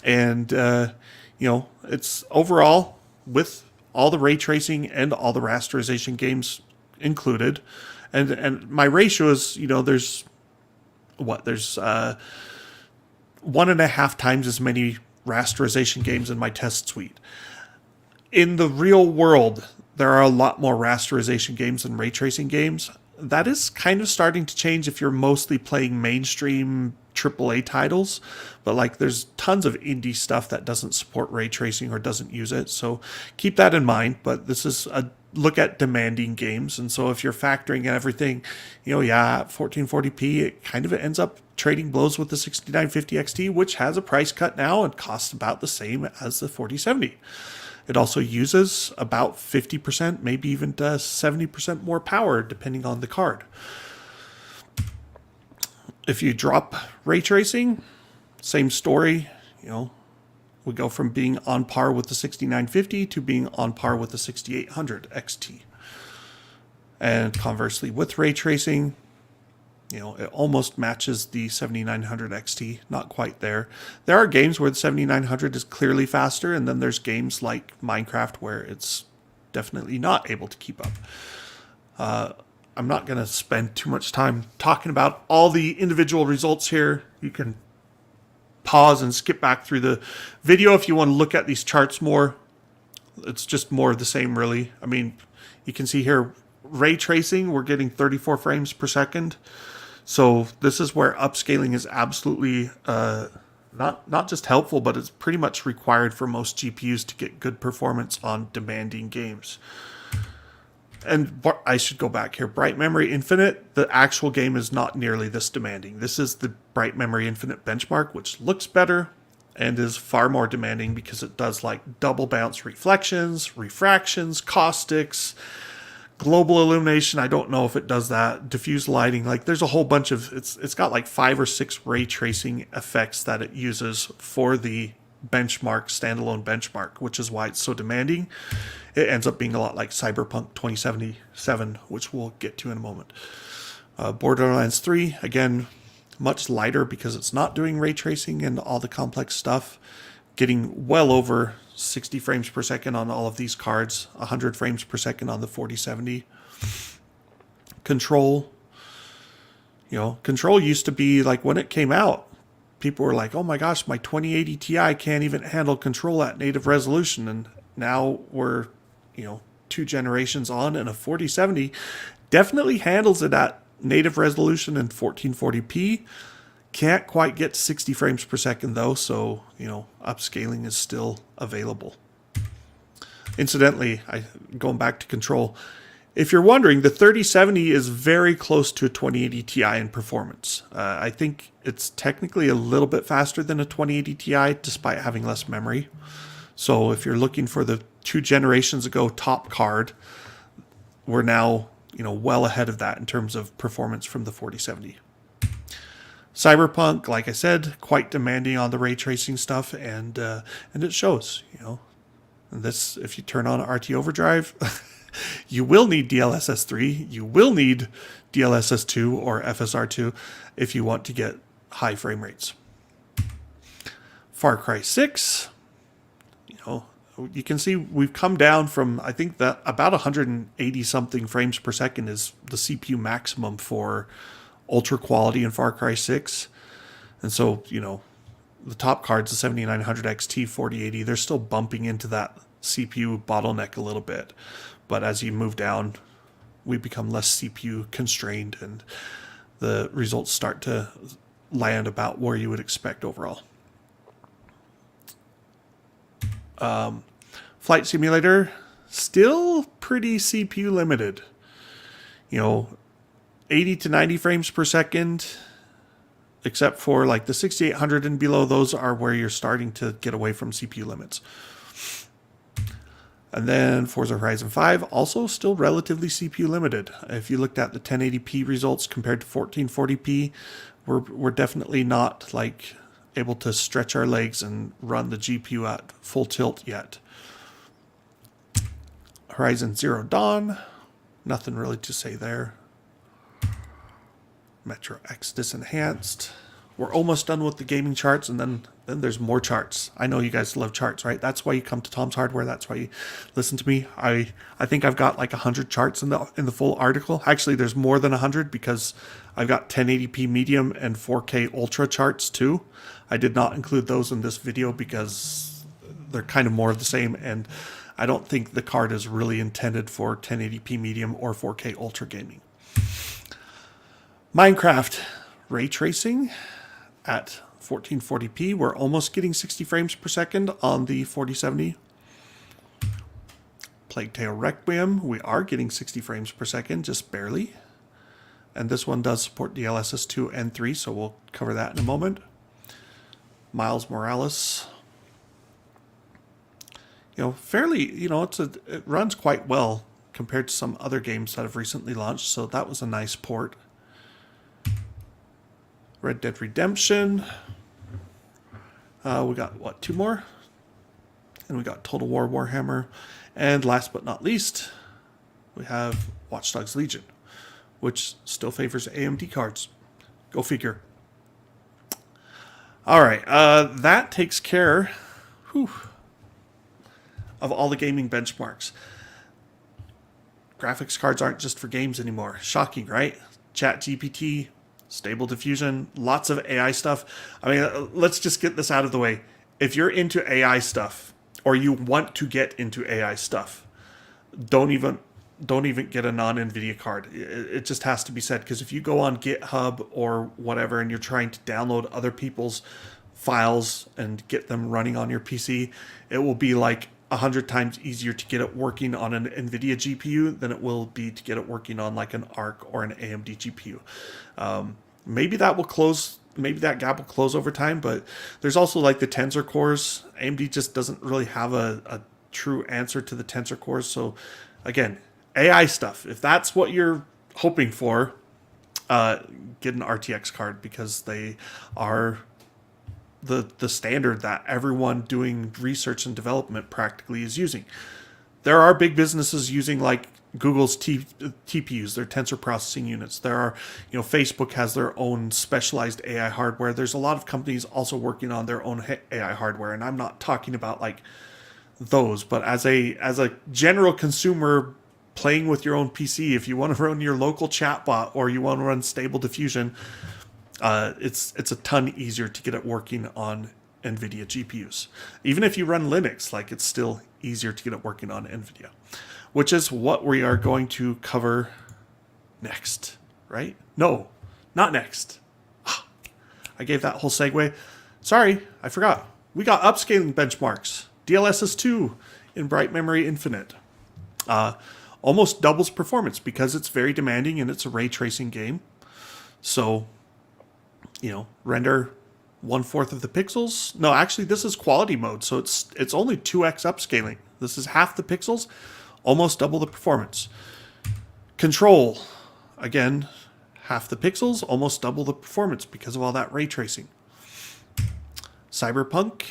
And, you know, it's overall with all the ray tracing and all the rasterization games included. And my ratio is, you know, there's 1.5 times as many rasterization games in my test suite. In the real world, there are a lot more rasterization games than ray tracing games. That is kind of starting to change if you're mostly playing mainstream AAA titles, but like there's tons of indie stuff that doesn't support ray tracing or doesn't use it. So keep that in mind, but this is a look at demanding games. And so if you're factoring in everything, you know, yeah, 1440p, it kind of ends up trading blows with the 6950 XT, which has a price cut now and costs about the same as the 4070. It also uses about 50%, maybe even 70% more power, depending on the card. If you drop ray tracing, same story. You know, we go from being on par with the 6950 to being on par with the 6800 XT. And conversely, with ray tracing, you know, it almost matches the 7900 XT, not quite there. There are games where the 7900 is clearly faster, and then there's games like Minecraft where it's definitely not able to keep up. I'm not going to spend too much time talking about all the individual results here. You can pause and skip back through the video if you want to look at these charts more. It's just more of the same, really. I mean, you can see here, ray tracing, we're getting 34 frames per second. So this is where upscaling is absolutely not just helpful, but it's pretty much required for most GPUs to get good performance on demanding games. And I should go back here. Bright Memory Infinite, the actual game is not nearly this demanding. This is the Bright Memory Infinite benchmark, which looks better and is far more demanding because it does like double bounce reflections, refractions, caustics, global illumination. I don't know if it does that. Diffuse lighting. Like there's a whole bunch of, it's got like 5 or 6 ray tracing effects that it uses for the benchmark, standalone benchmark, which is why it's so demanding. It ends up being a lot like Cyberpunk 2077, which we'll get to in a moment. Borderlands 3, again, much lighter because it's not doing ray tracing and all the complex stuff. Getting well over 60 frames per second on all of these cards, 100 frames per second on the 4070. Control, you know, Control used to be like when it came out, people were like, oh my gosh, my 2080 Ti can't even handle Control at native resolution. And now we're, you know, 2 generations on, and a 4070 definitely handles it at native resolution in 1440p. Can't quite get 60 frames per second though, so, you know, upscaling is still available. Incidentally, going back to Control, if you're wondering, the 3070 is very close to a 2080 Ti in performance. I think it's technically a little bit faster than a 2080 Ti, despite having less memory. So if you're looking for the 2 generations ago top card, we're now, you know, well ahead of that in terms of performance from the 4070. Cyberpunk, like I said, quite demanding on the ray tracing stuff, and it shows, you know. And this, if you turn on RT Overdrive, you will need DLSS 3, you will need DLSS 2 or FSR 2 if you want to get high frame rates. Far Cry 6, you know, you can see we've come down from, I think that about 180 something frames per second is the CPU maximum for ultra quality in Far Cry 6. And so, you know, the top cards, the 7900 XT 4080, they're still bumping into that CPU bottleneck a little bit. But as you move down, we become less CPU constrained, and the results start to land about where you would expect overall. Flight Simulator, still pretty CPU limited. 80 to 90 frames per second, except for like the 6800 and below. Those are where you're starting to get away from CPU limits. And then Forza Horizon 5, also still relatively CPU limited. If you looked at the 1080p results compared to 1440p, we're definitely not like able to stretch our legs and run the GPU at full tilt yet. Horizon Zero Dawn, nothing really to say there. Metro Exodus Enhanced. We're almost done with the gaming charts, and then there's more charts. I know you guys love charts, right? That's why you come to Tom's Hardware. That's why you listen to me. I think I've got like 100 charts in the full article. Actually, there's more than 100 because I've got 1080p medium and 4K ultra charts too. I did not include those in this video because they're kind of more of the same, and I don't think the card is really intended for 1080p medium or 4K ultra gaming. Minecraft ray tracing at 1440p. We're almost getting 60 frames per second on the 4070. Plague Tale Requiem, we are getting 60 frames per second, just barely. And this one does support DLSS 2 and 3, so we'll cover that in a moment. Miles Morales. Fairly, it runs quite well compared to some other games that have recently launched, so that was a nice port. Red Dead Redemption. We got, what, 2 more? And we got Total War Warhammer. And last but not least, we have Watch Dogs Legion, which still favors AMD cards. Go figure. All right, that takes care of all the gaming benchmarks. Graphics cards aren't just for games anymore. Shocking, right? ChatGPT, Stable Diffusion, lots of AI stuff. I mean, let's just get this out of the way. If you're into AI stuff, or you want to get into AI stuff, don't even get a non-Nvidia card. It just has to be said, because if you go on GitHub or whatever and you're trying to download other people's files and get them running on your PC, it will be like 100 times easier to get it working on an Nvidia GPU than it will be to get it working on like an ARC or an AMD GPU. Maybe that will close. Maybe that gap will close over time, but there's also like the tensor cores. AMD just doesn't really have a true answer to the tensor cores. So again, AI stuff, if that's what you're hoping for, get an RTX card, because they are the standard that everyone doing research and development practically is using. There are big businesses using like Google's TPUs, their tensor processing units. There are, Facebook has their own specialized AI hardware. There's a lot of companies also working on their own AI hardware, and I'm not talking about like those, but as a general consumer playing with your own PC, if you want to run your local chatbot or you want to run Stable Diffusion, it's a ton easier to get it working on NVIDIA GPUs. Even if you run Linux, like, it's still easier to get it working on NVIDIA, which is what we are going to cover next, right? No, not next. I gave that whole segue. Sorry, I forgot. We got upscaling benchmarks. DLSS 2 in Bright Memory Infinite. Almost doubles performance because it's very demanding and it's a ray tracing game. So, render 1/4 of the pixels. No, actually, this is quality mode, so it's only 2x upscaling. This is half the pixels, almost double the performance. Control, again, half the pixels, almost double the performance because of all that ray tracing. Cyberpunk,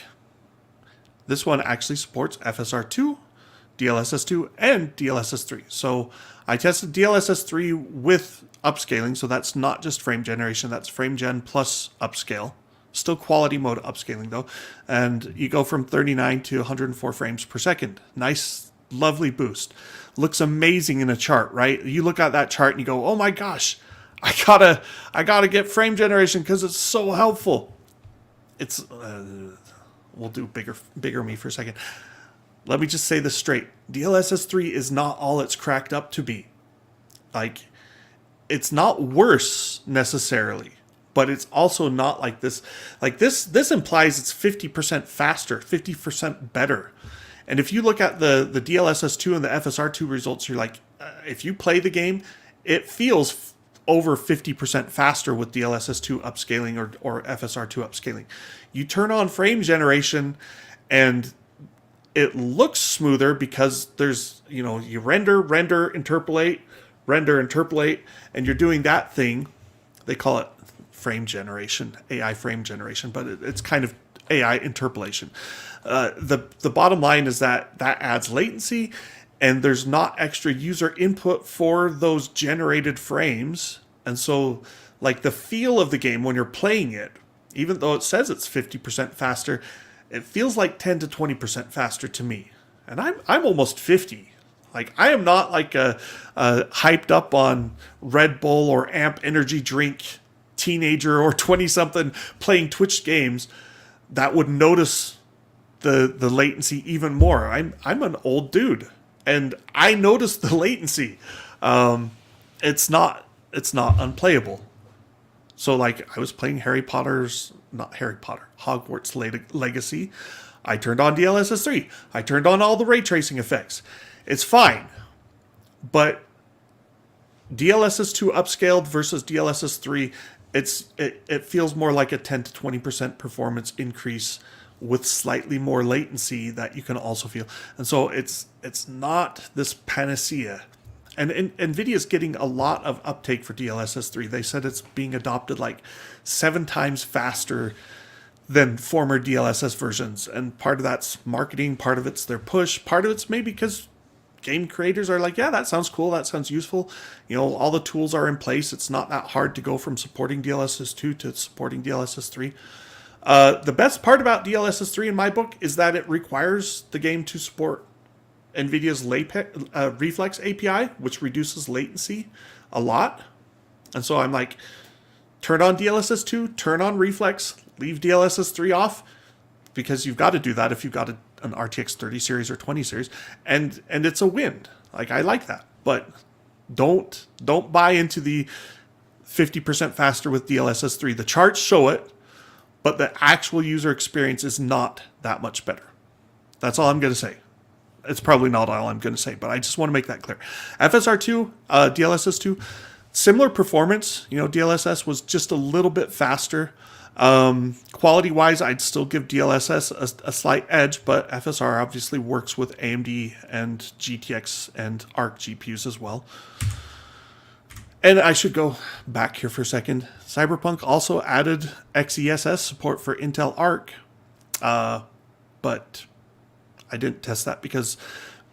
this one actually supports FSR 2, DLSS 2, and DLSS 3. So I tested DLSS 3 with upscaling, so that's not just frame generation, that's frame gen plus upscale. Still quality mode upscaling though. And you go from 39 to 104 frames per second. Nice, lovely boost. Looks amazing in a chart, right? You look at that chart and you go, oh my gosh, I gotta get frame generation because it's so helpful. It's, we'll do bigger me for a second. Let me just say this straight. DLSS 3 is not all it's cracked up to be. Like, it's not worse necessarily, but it's also not like this. Like this implies it's 50% faster, 50% better. And if you look at the DLSS2 and the FSR2 results, you're like, if you play the game, it feels over 50% faster with DLSS2 upscaling or FSR2 upscaling. You turn on frame generation and it looks smoother because there's, you render, interpolate, and you're doing that thing. They call it frame generation, AI frame generation, but it's kind of AI interpolation. The bottom line is that adds latency, and there's not extra user input for those generated frames. And so, like, the feel of the game when you're playing it, even though it says it's 50% faster, it feels like 10 to 20% faster to me. And I'm almost 50. Like, I am not like a hyped up on Red Bull or Amp energy drink teenager or 20-something playing Twitch games that would notice the latency even more. I'm an old dude, and I notice the latency. It's not unplayable. So, like, I was playing Hogwarts Legacy. I turned on DLSS 3. I turned on all the ray tracing effects. It's fine, but DLSS 2 upscaled versus DLSS 3, it feels more like a 10 to 20% performance increase with slightly more latency that you can also feel. And so it's not this panacea. And Nvidia's getting a lot of uptake for DLSS 3. They said it's being adopted like 7 times faster than former DLSS versions. And part of that's marketing, part of it's their push, part of it's maybe because game creators are like, yeah, that sounds cool, that sounds useful. All the tools are in place. It's not that hard to go from supporting DLSS 2 to supporting DLSS 3. The best part about DLSS 3 in my book is that it requires the game to support NVIDIA's Reflex API, which reduces latency a lot. And so I'm like, turn on DLSS 2, turn on Reflex, leave DLSS 3 off, because you've got to do that if you've got an RTX 30 series or 20 series, and it's a win. Like, I like that, but don't buy into the 50% faster with DLSS 3. The charts show it, but the actual user experience is not that much better. That's all I'm going to say. It's probably not all I'm going to say, but I just want to make that clear. FSR2, DLSS 2, similar performance. DLSS was just a little bit faster. Quality-wise, I'd still give DLSS a slight edge, but FSR obviously works with AMD and GTX and ARC GPUs as well. And I should go back here for a second. Cyberpunk also added XeSS support for Intel Arc, but I didn't test that because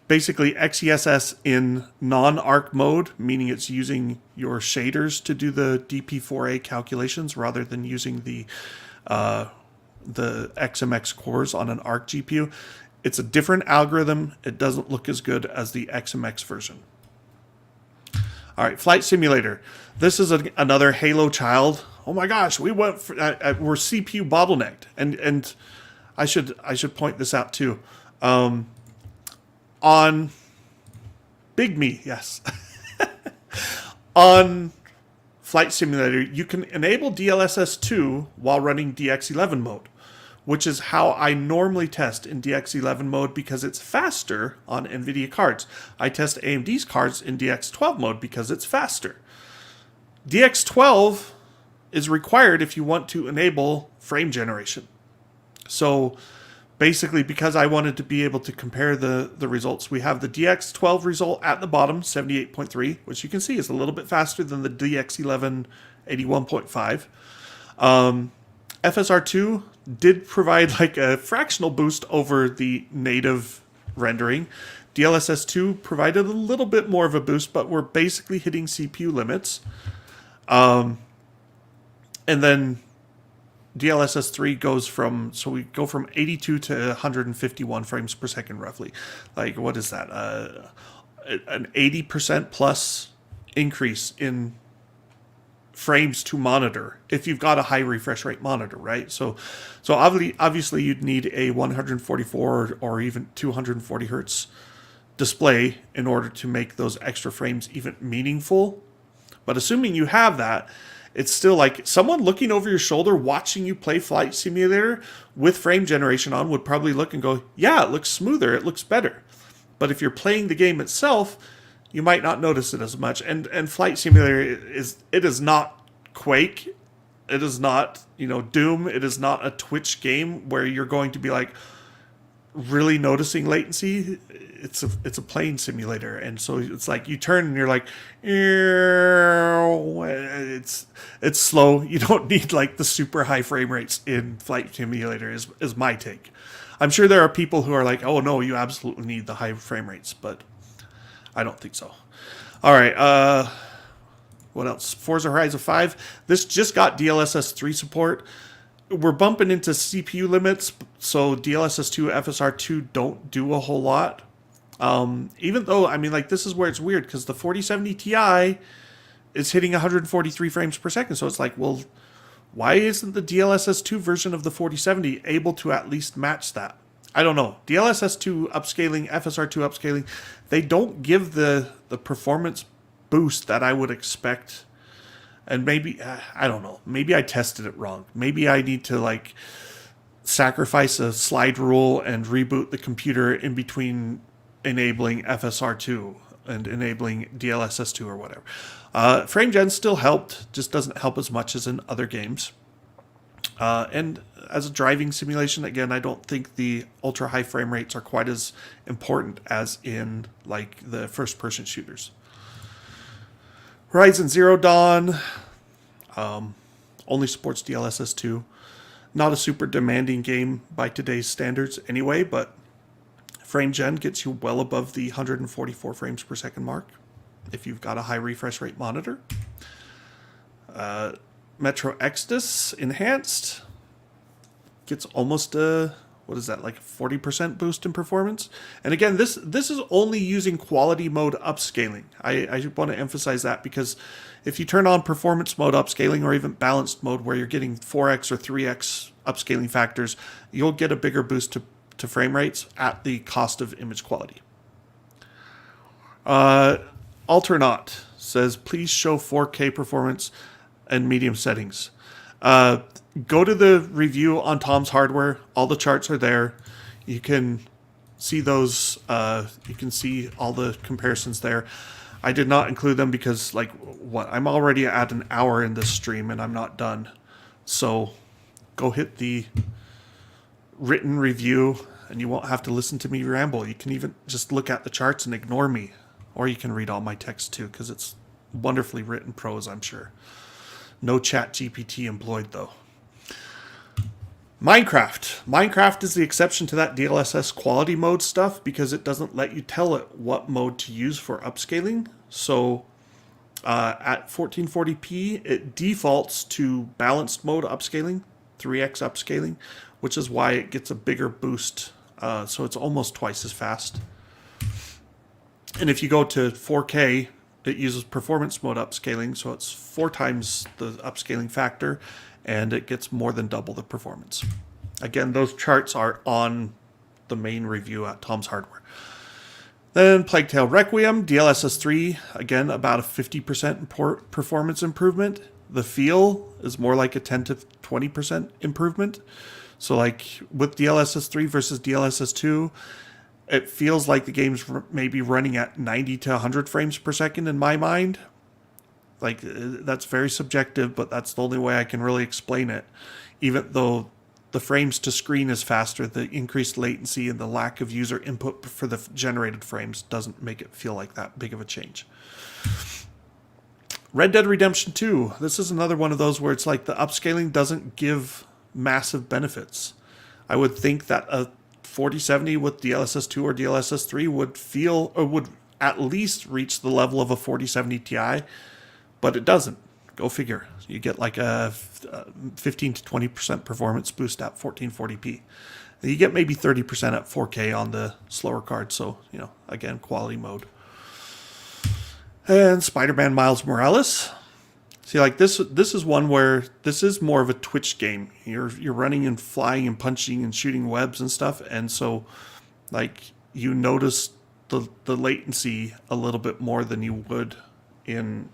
basically XeSS in non-Arc mode, meaning it's using your shaders to do the DP4A calculations rather than using the XMX cores on an Arc GPU. It's a different algorithm. It doesn't look as good as the XMX version. All right, Flight Simulator. This is another Halo child. Oh my gosh, we're CPU bottlenecked, and I should point this out too. On Big Me, yes. On Flight Simulator, you can enable DLSS 2 while running DX11 mode, which is how I normally test in DX11 mode because it's faster on Nvidia cards. I test AMD's cards in DX12 mode because it's faster. DX12 is required if you want to enable frame generation. So basically, because I wanted to be able to compare the results, we have the DX12 result at the bottom, 78.3, which you can see is a little bit faster than the DX11 81.5. FSR2 did provide like a fractional boost over the native rendering. DLSS 2 provided a little bit more of a boost, but we're basically hitting CPU limits. And then DLSS 3 we go from 82 to 151 frames per second roughly. Like, what is that? An 80% plus increase in frames to monitor if you've got a high refresh rate monitor, right? So obviously you'd need a 144 or even 240 hertz display in order to make those extra frames even meaningful. But assuming you have that, it's still like someone looking over your shoulder watching you play Flight Simulator with frame generation on would probably look and go, yeah, it looks smoother, it looks better. But if you're playing the game itself, you might not notice it as much. And Flight Simulator is not Quake. It is not, Doom. It is not a Twitch game where you're going to be like really noticing latency. It's a plane simulator, and so it's like you turn and you're like, it's slow. You don't need like the super high frame rates in Flight Simulator. Is my take. I'm sure there are people who are like, oh no, you absolutely need the high frame rates, but I don't think so. All right. What else? Forza Horizon 5. This just got DLSS 3 support. We're bumping into CPU limits, so DLSS 2, FSR 2 don't do a whole lot. Even though, this is where it's weird, because the 4070 Ti is hitting 143 frames per second. So it's like, well, why isn't the DLSS 2 version of the 4070 able to at least match that? I don't know. DLSS 2 upscaling, FSR 2 upscaling, they don't give the performance boost that I would expect. And maybe, I don't know, maybe I tested it wrong. Maybe I need to sacrifice a slide rule and reboot the computer in between enabling FSR 2 and enabling DLSS 2 or whatever. Frame gen still helped, just doesn't help as much as in other games. And as a driving simulation, again, I don't think the ultra high frame rates are quite as important as in the first person shooters. Horizon Zero Dawn only supports DLSS 2. Not a super demanding game by today's standards anyway, but frame gen gets you well above the 144 frames per second mark if you've got a high refresh rate monitor. Metro Exodus Enhanced gets almost a 40% boost in performance. And again, this is only using quality mode upscaling. I want to emphasize that, because if you turn on performance mode upscaling or even balanced mode where you're getting 4x or 3x upscaling factors, you'll get a bigger boost to frame rates at the cost of image quality. Alternaut says, please show 4K performance and medium settings. Go to the review on Tom's Hardware. All the charts are there. You can see those. You can see all the comparisons there. I did not include them because, I'm already at an hour in this stream and I'm not done. So go hit the written review and you won't have to listen to me ramble. You can even just look at the charts and ignore me. Or you can read all my text too, because it's wonderfully written prose, I'm sure. No chat GPT employed, though. Minecraft is the exception to that DLSS quality mode stuff, because it doesn't let you tell it what mode to use for upscaling. So at 1440p, it defaults to balanced mode upscaling, 3x upscaling, which is why it gets a bigger boost. So it's almost twice as fast. And if you go to 4K, it uses performance mode upscaling, so it's 4 times the upscaling factor, and it gets more than double the performance. Again, those charts are on the main review at Tom's Hardware. Then Plague Tale Requiem, DLSS 3, again, about a 50% performance improvement. The feel is more like a 10 to 20% improvement. So with DLSS 3 versus DLSS 2, it feels like the game's maybe running at 90 to 100 frames per second in my mind. That's very subjective, but that's the only way I can really explain it. Even though the frames to screen is faster, the increased latency and the lack of user input for the generated frames doesn't make it feel like that big of a change. Red Dead Redemption 2. This is another one of those where it's like the upscaling doesn't give massive benefits. I would think that a 4070 with DLSS 2 or DLSS 3 would at least reach the level of a 4070 Ti, but it doesn't. Go figure. You get a 15 to 20% performance boost at 1440p. You get maybe 30% at 4K on the slower card, so, again, quality mode. And Spider-Man Miles Morales. See, this is one where this is more of a Twitch game. You're running and flying and punching and shooting webs and stuff, and so you notice the latency a little bit more than you would in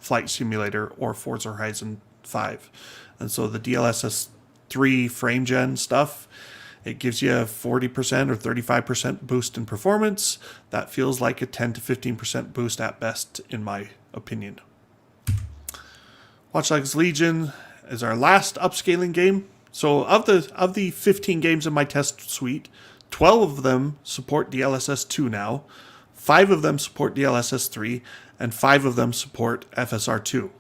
Flight Simulator or Forza Horizon 5. And so the DLSS 3 frame gen stuff, it gives you a 40% or 35% boost in performance. That feels like a 10 to 15% boost at best, in my opinion. Watch Dogs Legion is our last upscaling game. So of the 15 games in my test suite, 12 of them support DLSS 2 now, 5 of them support DLSS 3, and 5 of them support FSR 2.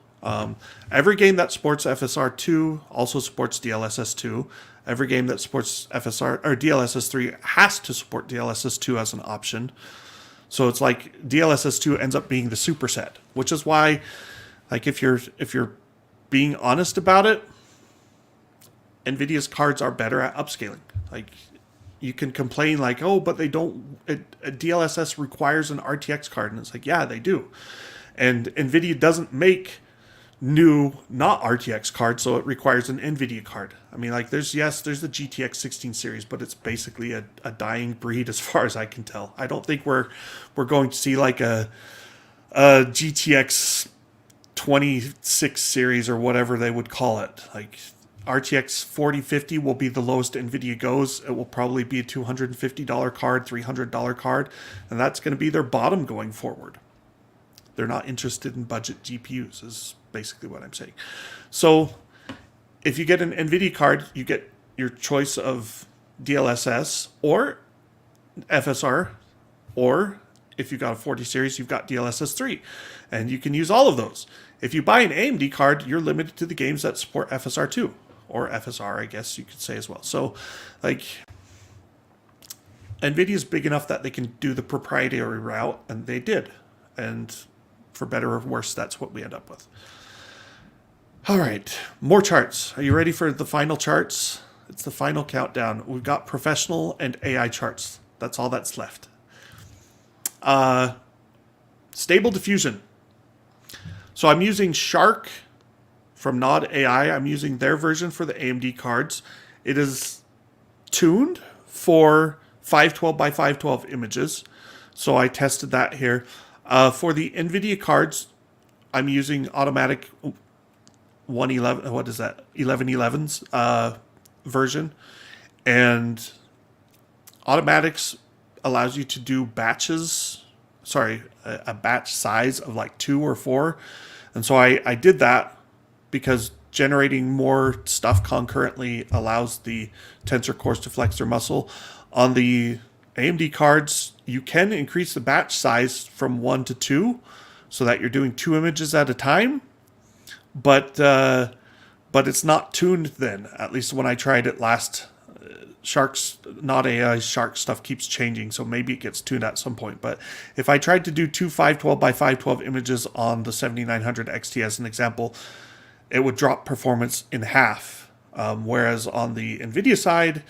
Every game that supports FSR 2 also supports DLSS 2. Every game that supports FSR or DLSS 3 has to support DLSS 2 as an option. So it's like DLSS 2 ends up being the superset, which is why, like, if you're being honest about it, Nvidia's cards are better at upscaling. Like, you can complain like, oh, but they don't. DLSS requires an RTX card, and it's like, yeah, they do. And Nvidia doesn't make new not RTX cards, so it requires an Nvidia card. I mean, like, there's the GTX 16 series, but it's basically a dying breed as far as I can tell. I don't think we're going to see like a GTX 26 series or whatever they would call it. Like, RTX 4050 will be the lowest Nvidia goes. It will probably be a $250 card, $300 card, and that's going to be their bottom going forward. They're not interested in budget GPUs, is basically what I'm saying. So if you get an Nvidia card, you get your choice of DLSS or FSR, or if you've got a 40 series, you've got DLSS 3, and you can use all of those. If you buy an AMD card, you're limited to the games that support FSR 2, or FSR, I guess you could say as well. So, like, Nvidia is big enough that they can do the proprietary route, and they did. And for better or worse, that's what we end up with. All right, more charts. Are you ready for the final charts? It's the final countdown. We've got professional and AI charts. That's all that's left. Stable diffusion. So I'm using Shark from Nod AI. I'm using their version for the AMD cards. It is tuned for 512 by 512 images. So I tested that here. For the Nvidia cards, I'm using automatic 111, what is that? 1111's version. And automatics allows you to do batches, a batch size of like 2 or 4. And so I did that because generating more stuff concurrently allows the tensor cores to flex their muscle. On the AMD cards, you can increase the batch size from 1 to 2 so that you're doing 2 images at a time. But it's not tuned then, at least when I tried it last. Shark's, not AI, Shark stuff keeps changing, so maybe it gets tuned at some point. But if I tried to do 2 512 by 512 images on the 7900 XT as an example, it would drop performance in half. Whereas on the Nvidia side,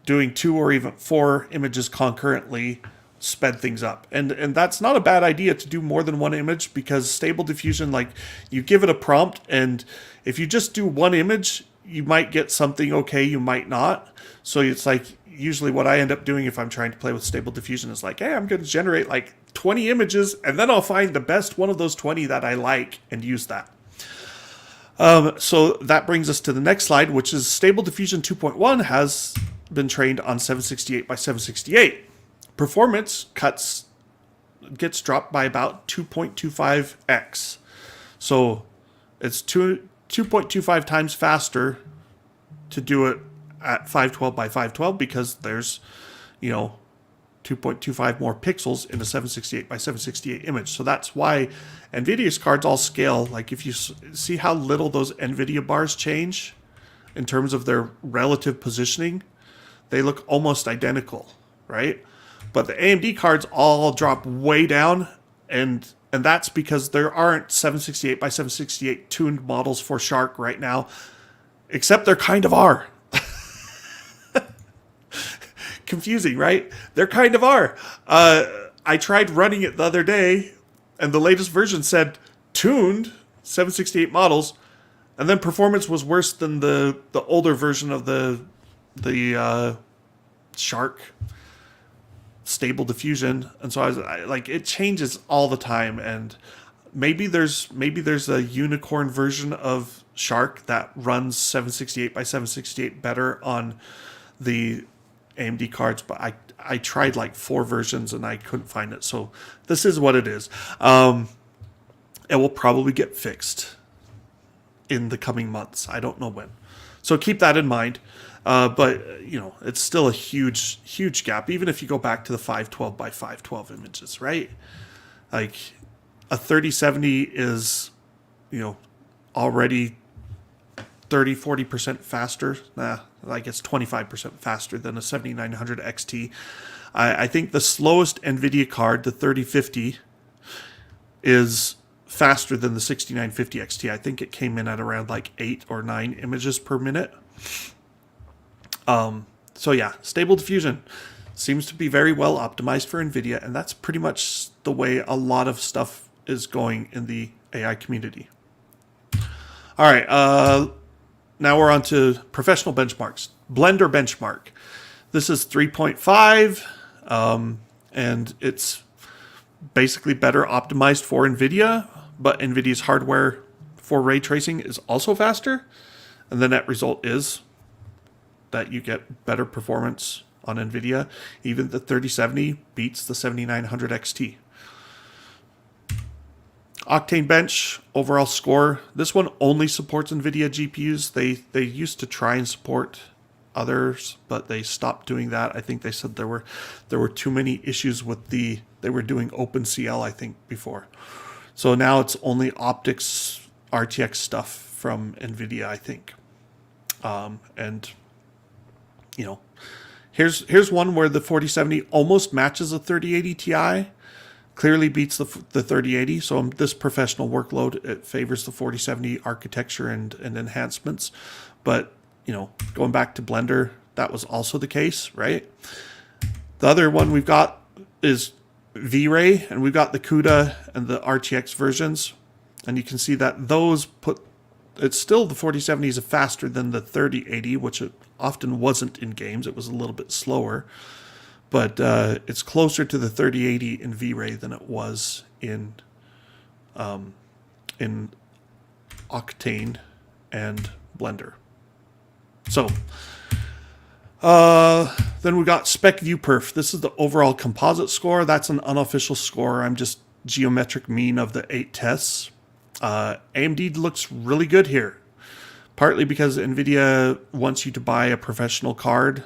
doing 2 or even 4 images concurrently sped things up. And that's not a bad idea to do more than one image, because stable diffusion, like, you give it a prompt, and if you just do one image, you might get something okay, you might not. So it's like, usually what I end up doing if I'm trying to play with stable diffusion is like, hey, I'm going to generate like 20 images, and then I'll find the best one of those 20 that I like and use that. So that brings us to the next slide, which is Stable Diffusion 2.1 has been trained on 768 by 768. Performance gets dropped by about 2.25x. So it's 2.25 times faster to do it at 512 by 512 because there's, 2.25 more pixels in a 768 by 768 image. So that's why NVIDIA's cards all scale. Like, if you see how little those NVIDIA bars change in terms of their relative positioning, they look almost identical, right? But the AMD cards all drop way down, and that's because there aren't 768 by 768 tuned models for Shark right now, except there kind of are. Confusing, right? There kind of are. I tried running it the other day, and the latest version said tuned 768 models, and then performance was worse than the older version of the Shark Stable Diffusion. And so I was like, it changes all the time, and maybe there's a unicorn version of Shark that runs 768 by 768 better on the AMD cards, but I tried like 4 versions and I couldn't find it. So this is what it is. It will probably get fixed in the coming months. I don't know when. So keep that in mind. But, you know, it's still a huge gap, even if you go back to the 512 by 512 images, right? Like a 3070 is, you know, already 30-40% faster. I guess 25% faster than a 7900 XT. I think the slowest Nvidia card, the 3050, is faster than the 6950 XT. I think it came in at around like 8 or 9 images per minute. So yeah, Stable Diffusion seems to be very well optimized for Nvidia, and that's pretty much the way a lot of stuff is going in the AI community. All right, now we're on to professional benchmarks. Blender benchmark. This is 3.5, and it's basically better optimized for Nvidia, but Nvidia's hardware for ray tracing is also faster, and the net result is that you get better performance on Nvidia. Even the 3070 beats the 7900 XT. Octane Bench overall score. This one only supports Nvidia GPUs. They used to try and support others, but they stopped doing that. I think they said there were too many issues with they were doing OpenCL, I think, before. So now it's only optics RTX stuff from Nvidia, I think. And you know, here's one where the 4070 almost matches a 3080 Ti. Clearly beats the 3080. So this professional workload, it favors the 4070 architecture and enhancements. But, you know, going back to Blender, that was also the case, right? The other one we've got is V-Ray, and we've got the CUDA and the RTX versions. And you can see that those it's still the 4070 is faster than the 3080, which it often wasn't in games. It was a little bit slower. But it's closer to the 3080 in V-Ray than it was in Octane and Blender. So then we got Spec View Perf. This is the overall composite score. That's an unofficial score. I'm just geometric mean of the 8 tests. AMD looks really good here, partly because Nvidia wants you to buy a professional card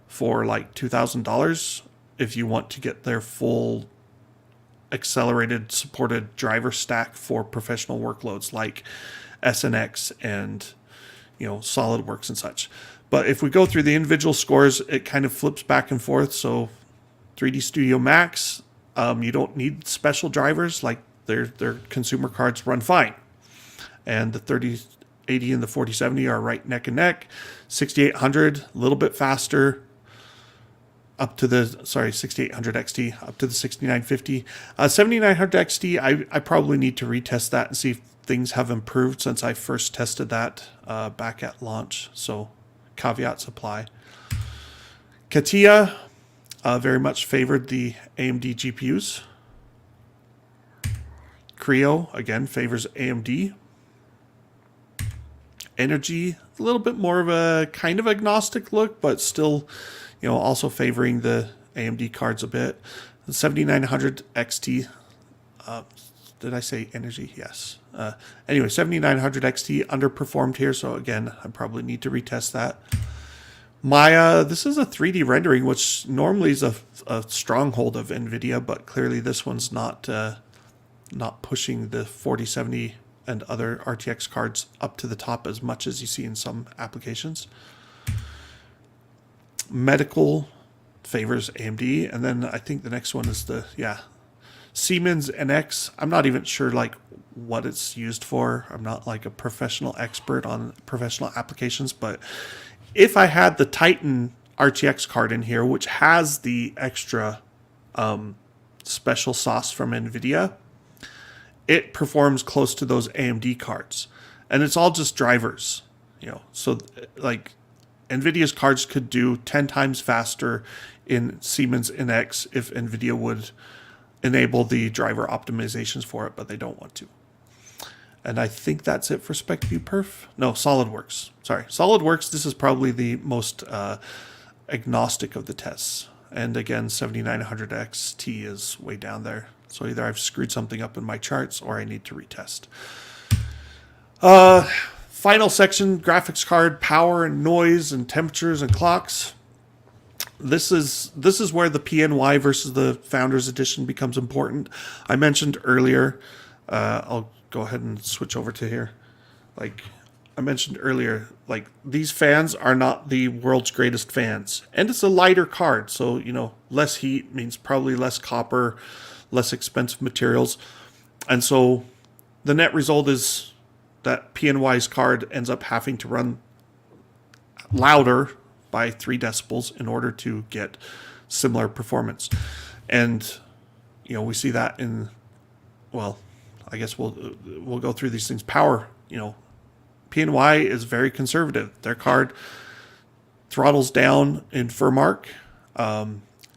for like $2,000 if you want to get their full accelerated supported driver stack for professional workloads like SNX and, you know, SolidWorks and such. But if we go through the individual scores, it kind of flips back and forth. So 3D Studio Max, you don't need special drivers. Like their consumer cards run fine. And the 3080 and the 4070 are right neck and neck. 6800, a little bit faster. Up to the 6800 XT, up to the 6950. 7900 XT, I probably need to retest that and see if things have improved since I first tested that back at launch. So caveats apply. CATIA very much favored the AMD GPUs. Creo, again, favors AMD. Energy, a little bit more of a kind of agnostic look, but still, you know, also favoring the AMD cards a bit. The 7900 XT, did I say energy? Yes. Anyway, 7900 XT underperformed here, so again, I probably need to retest that. Maya, this is a 3D rendering, which normally is a stronghold of Nvidia, but clearly this one's not pushing the 4070 and other RTX cards up to the top as much as you see in some applications. Medical favors AMD, and then I think the next one is Siemens NX. I'm not even sure like what it's used for. I'm not like a professional expert on professional applications, but if I had the Titan RTX card in here, which has the extra special sauce from Nvidia, it performs close to those AMD cards, and it's all just drivers, you know. So like Nvidia's cards could do 10 times faster in Siemens NX if Nvidia would enable the driver optimizations for it, but they don't want to. And I think that's it for Spec View Perf. No, SolidWorks. Sorry, SolidWorks. This is probably the most agnostic of the tests. And again, 7900 XT is way down there. So either I've screwed something up in my charts or I need to retest. Final section, graphics card, power and noise and temperatures and clocks. This is where the PNY versus the Founders Edition becomes important. I mentioned earlier, I'll go ahead and switch over to here. Like I mentioned earlier, like these fans are not the world's greatest fans. And it's a lighter card, so you know, less heat means probably less copper, less expensive materials. And so the net result is that PNY's card ends up having to run louder by 3 decibels in order to get similar performance. And you know, we see that in, well, I guess we'll go through these things. Power, you know, PNY is very conservative. Their card throttles down in Furmark,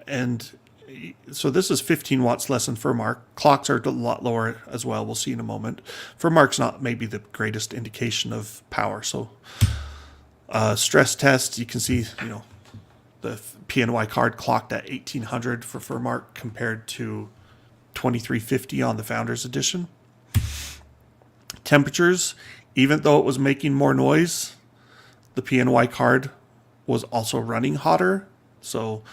and so this is 15 watts less than Furmark. Clocks are a lot lower as well. We'll see in a moment. Furmark's not maybe the greatest indication of power. So stress test, you can see, you know, the PNY card clocked at 1800 for Furmark compared to 2350 on the Founders Edition. Temperatures, even though it was making more noise, the PNY card was also running hotter. So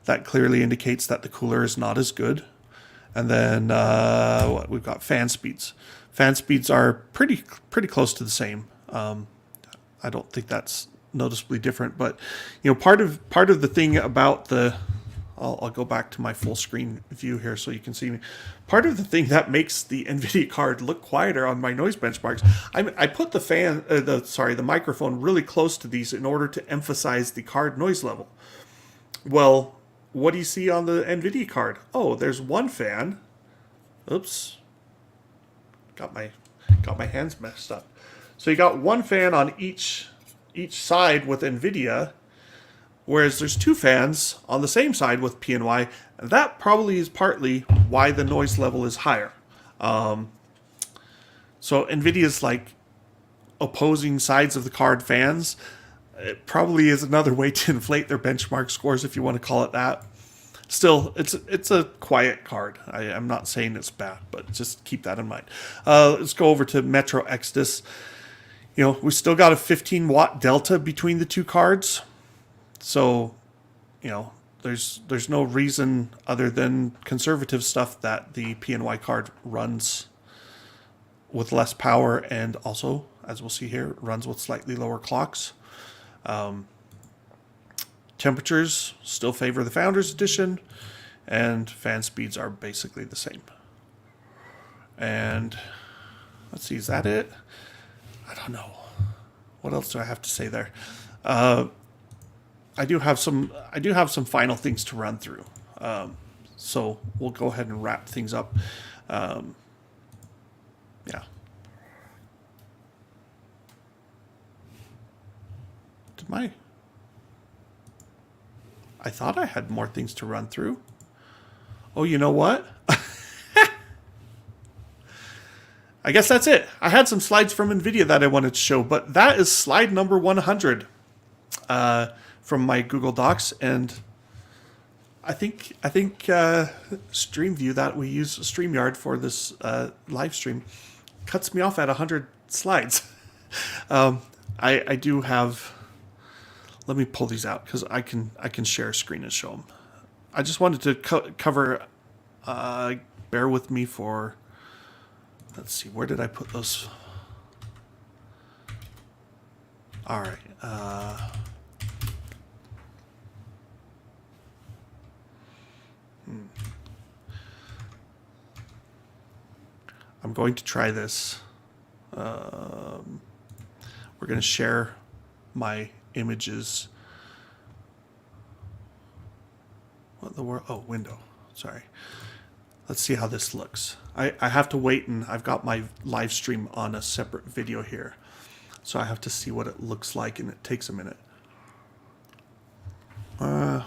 that clearly indicates that the cooler is not as good. And then what we've got, fan speeds. Fan speeds are pretty close to the same. I don't think that's noticeably different, but you know, part of the thing about the, I'll go back to my full screen view here so you can see me. Part of the thing that makes the Nvidia card look quieter on my noise benchmarks, I put the microphone really close to these in order to emphasize the card noise level. Well, what do you see on the Nvidia card? Oh, there's one fan. Oops. Got my hands messed up. So you got one fan on each side with Nvidia, whereas there's 2 fans on the same side with PNY. And that probably is partly why the noise level is higher. So Nvidia's like opposing sides of the card fans. It probably is another way to inflate their benchmark scores, if you want to call it that. Still, it's a quiet card. I'm not saying it's bad, but just keep that in mind. Let's go over to Metro Exodus. You know, we still got a 15 watt delta between the 2 cards. So, you know, there's no reason other than conservative stuff that the PNY card runs with less power, and also, as we'll see here, runs with slightly lower clocks. Temperatures still favor the Founders Edition, and fan speeds are basically the same. And let's see, is that it? I don't know. What else do I have to say there? I do have some final things to run through. So we'll go ahead and wrap things up. Yeah. I thought I had more things to run through. Oh, you know what? I guess that's it. I had some slides from Nvidia that I wanted to show, but that is slide number 100 from my Google Docs, and I think StreamView, that we use StreamYard for this live stream, cuts me off at 100 slides. I do have. Let me pull these out because I can share a screen and show them. I just wanted to cover. Bear with me for. Let's see, where did I put those? All right. I'm going to try this. We're going to share my images. What the world? Oh, window. Sorry. Let's see how this looks. I have to wait, and I've got my live stream on a separate video here. So I have to see what it looks like, and it takes a minute. How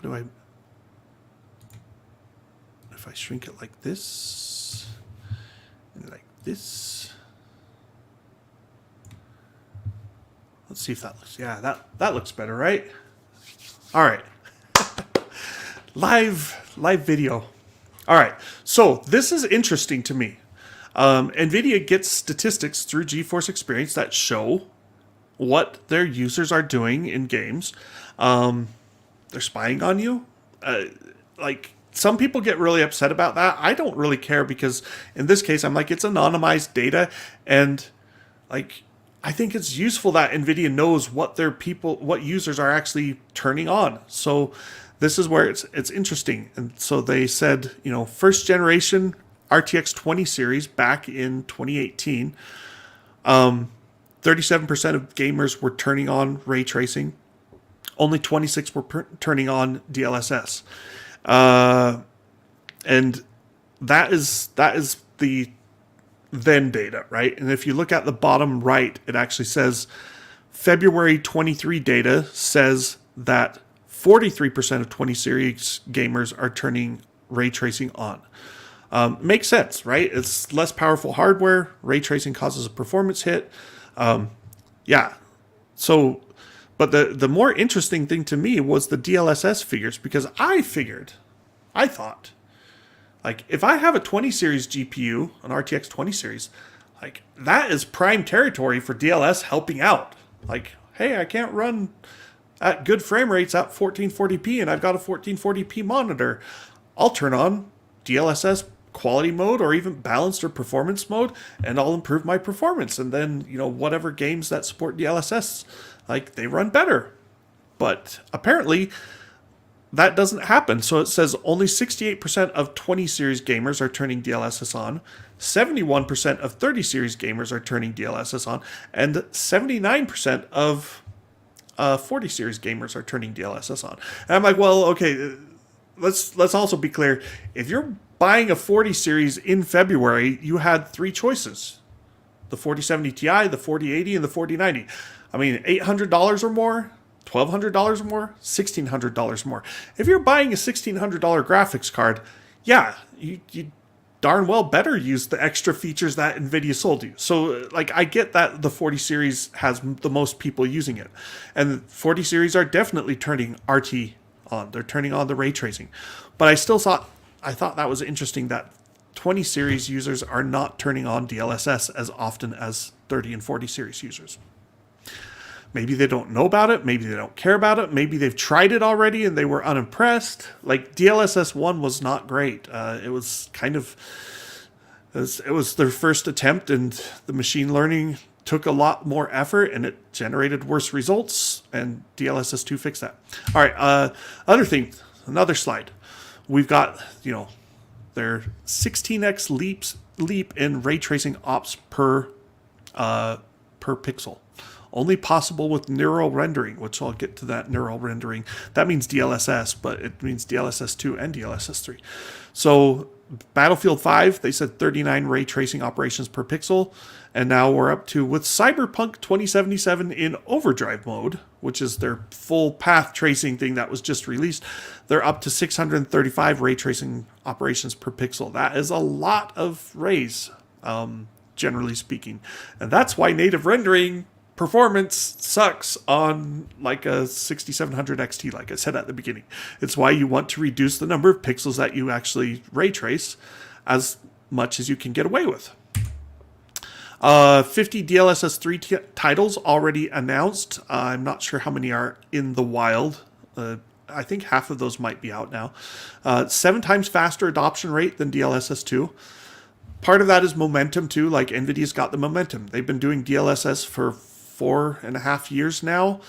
do I... If I shrink it like this, and like this. Let's see if that looks... Yeah, that looks better, right? All right. Live video. All right. So this is interesting to me. Nvidia gets statistics through GeForce Experience that show what their users are doing in games. They're spying on you. Like, some people get really upset about that. I don't really care because in this case, I'm like, it's anonymized data, and like, I think it's useful that Nvidia knows what what users are actually turning on. So this is where it's interesting. And so they said, you know, first generation RTX 20 series back in 2018, 37% of gamers were turning on ray tracing. Only 26 were turning on DLSS. And that is the then data, right? And if you look at the bottom right, it actually says February 23 data says that 43% of 20 series gamers are turning ray tracing on. Makes sense, right? It's less powerful hardware. Ray tracing causes a performance hit. Yeah. So, but the more interesting thing to me was the DLSS figures, because I thought, like, if I have a 20 series GPU, an RTX 20 series, like, that is prime territory for DLSS helping out. Like, hey, I can't run at good frame rates at 1440p and I've got a 1440p monitor. I'll turn on DLSS quality mode or even balanced or performance mode, and I'll improve my performance. And then, you know, whatever games that support DLSS, like, they run better. But apparently that doesn't happen. So it says only 68% of 20 series gamers are turning DLSS on, 71% of 30 series gamers are turning DLSS on, and 79% of 40 series gamers are turning DLSS on. And I'm like, well, okay, let's also be clear. If you're buying a 40 series in February, you had three choices: the 4070 Ti, the 4080, and the 4090. I mean, $800 or more, $1,200 or more, $1,600 more. If you're buying a $1,600 graphics card, yeah, you darn well better use the extra features that Nvidia sold you. So, like, I get that the 40 series has the most people using it, and 40 series are definitely turning RT on. They're turning on the ray tracing. But I thought that was interesting that 20 series users are not turning on DLSS as often as 30 and 40 series users. Maybe they don't know about it. Maybe they don't care about it. Maybe they've tried it already and they were unimpressed. Like, DLSS 1 was not great. It was kind of... It was their first attempt, and the machine learning took a lot more effort, and it generated worse results, and DLSS 2 fixed that. All right, another slide. We've got, you know, their 16x leap in ray tracing ops per pixel. Only possible with neural rendering, which I'll get to that neural rendering. That means DLSS, but it means DLSS 2 and DLSS 3. So Battlefield 5, they said 39 ray tracing operations per pixel. And now we're up to, with Cyberpunk 2077 in overdrive mode, which is their full path tracing thing that was just released, they're up to 635 ray tracing operations per pixel. That is a lot of rays, generally speaking. And that's why native rendering performance sucks on like a 6700 XT, like I said at the beginning. It's why you want to reduce the number of pixels that you actually ray trace as much as you can get away with. 50 DLSS 3 titles already announced. I'm not sure how many are in the wild. I think half of those might be out now. 7 times faster adoption rate than DLSS 2. Part of that is momentum too. Like, Nvidia's got the momentum. They've been doing DLSS for 4.5 years now.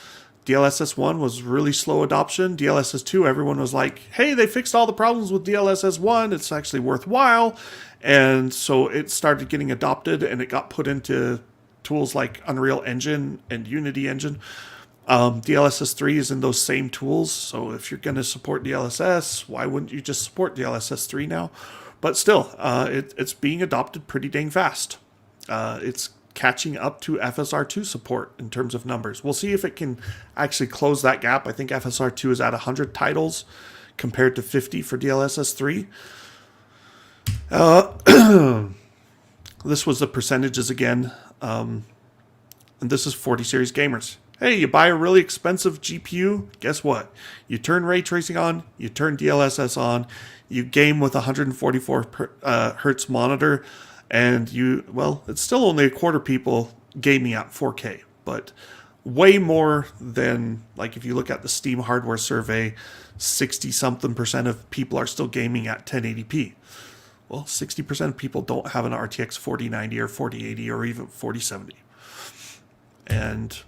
DLSS 1 was really slow adoption. DLSS 2, everyone was like, hey, they fixed all the problems with DLSS 1. It's actually worthwhile. And so it started getting adopted, and it got put into tools like Unreal Engine and Unity Engine. DLSS 3 is in those same tools. So if you're going to support DLSS, why wouldn't you just support DLSS 3 now? But still, it's being adopted pretty dang fast. It's catching up to FSR2 support in terms of numbers. We'll see if it can actually close that gap. I think FSR2 is at 100 titles, compared to 50 for DLSS 3. This was the percentages again. And this is 40 series gamers. Hey, you buy a really expensive GPU, guess what? You turn ray tracing on, you turn DLSS on, you game with a 144 hertz monitor, and it's still only a quarter people gaming at 4K, but way more than, like, if you look at the Steam hardware survey, 60-something% of people are still gaming at 1080p. Well, 60% of people don't have an RTX 4090 or 4080 or even 4070. And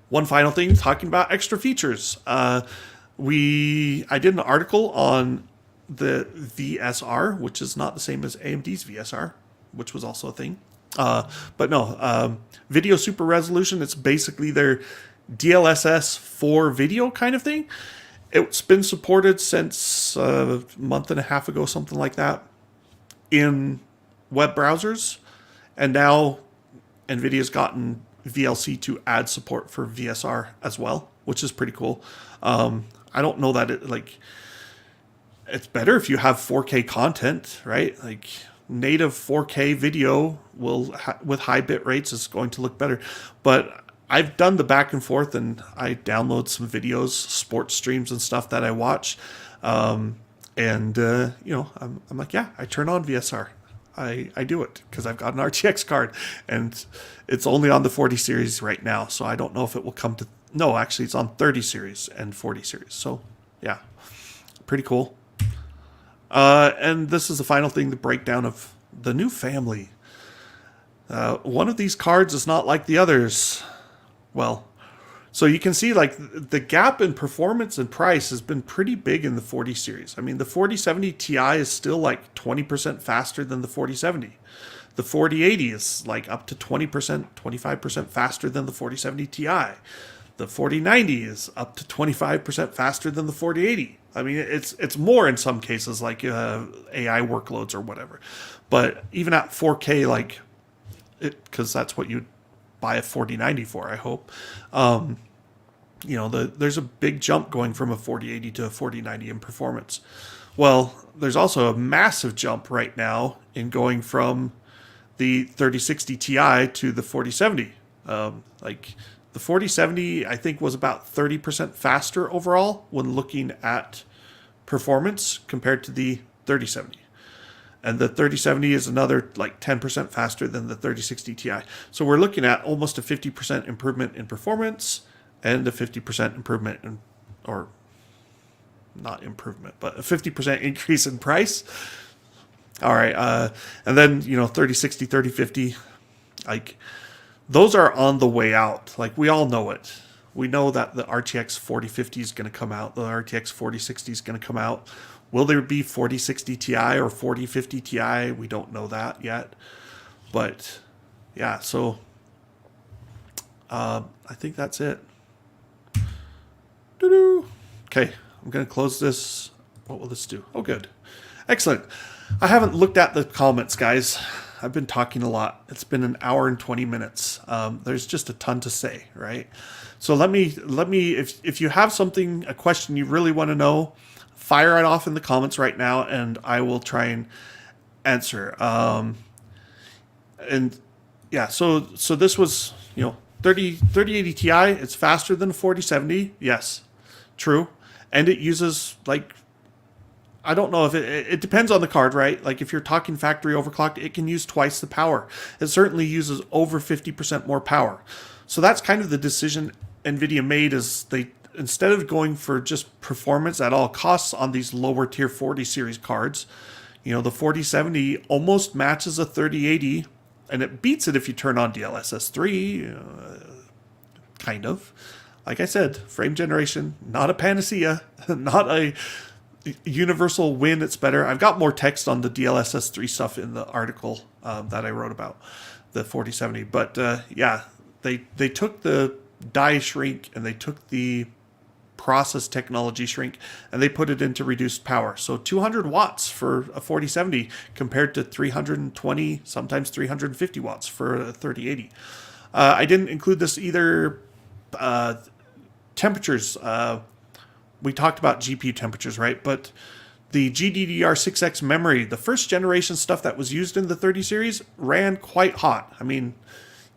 one final thing, talking about extra features. I did an article on the VSR, which is not the same as AMD's VSR, which was also a thing. But no, video super resolution, it's basically their DLSS for video kind of thing. It's been supported since a month and a half ago, something like that, in web browsers. And now Nvidia's gotten VLC to add support for VSR as well, which is pretty cool. I don't know that it's better if you have 4K content, right? Like native 4K video with high bit rates is going to look better. But I've done the back and forth, and I download some videos, sports streams and stuff that I watch. I'm like, yeah, I turn on VSR. I do it because I've got an RTX card, and it's only on the 40 series right now. So I don't know if it will come to, no, actually it's on 30 series and 40 series. So yeah, pretty cool. And this is the final thing, the breakdown of the new family. One of these cards is not like the others. Well, so you can see like the gap in performance and price has been pretty big in the 40 series. I mean, the 4070 Ti is still like 20% faster than the 4070. The 4080 is like up to 20%, 25% faster than the 4070 Ti. The 4090 is up to 25% faster than the 4080. I mean, it's more in some cases, like AI workloads or whatever. But even at 4K, like because that's what you'd buy a 4090 for, I hope. There's a big jump going from a 4080 to a 4090 in performance. Well, there's also a massive jump right now in going from the 3060 Ti to the 4070. Like the 4070, I think, was about 30% faster overall when looking at performance compared to the 3070. And the 3070 is another like 10% faster than the 3060 Ti. So we're looking at almost a 50% improvement in performance and a 50% improvement in, or not improvement, but a 50% increase in price. All right. And then, 3060, 3050, like those are on the way out. Like we all know it. We know that the RTX 4050 is going to come out. The RTX 4060 is going to come out. Will there be 4060 Ti or 4050 Ti? We don't know that yet. But yeah, so I think that's it. Okay, I'm going to close this. What will this do? Oh, good. Excellent. I haven't looked at the comments, guys. I've been talking a lot. It's been an hour and 20 minutes. There's just a ton to say, right? So let me, if you have something, a question you really want to know, fire it off in the comments right now, and I will try and answer. And yeah, so this was, 3080 Ti. It's faster than 4070. Yes, true. And it uses like, I don't know if it depends on the card, right? Like if you're talking factory overclocked, it can use twice the power. It certainly uses over 50% more power. So that's kind of the decision Nvidia made, is they, instead of going for just performance at all costs on these lower tier 40 series cards, the 4070 almost matches a 3080, and it beats it if you turn on DLSS 3, kind of. Like I said, frame generation, not a panacea, not a universal win. It's better. I've got more text on the DLSS 3 stuff in the article that I wrote about the 4070. But yeah, they took the die shrink and they took the process technology shrink and they put it into reduced power. So 200 watts for a 4070 compared to 320, sometimes 350 watts for a 3080. I didn't include this either. Temperatures. we talked about GPU temperatures, right? But the GDDR6X memory, the first generation stuff that was used in the 30 series, ran quite hot. I mean,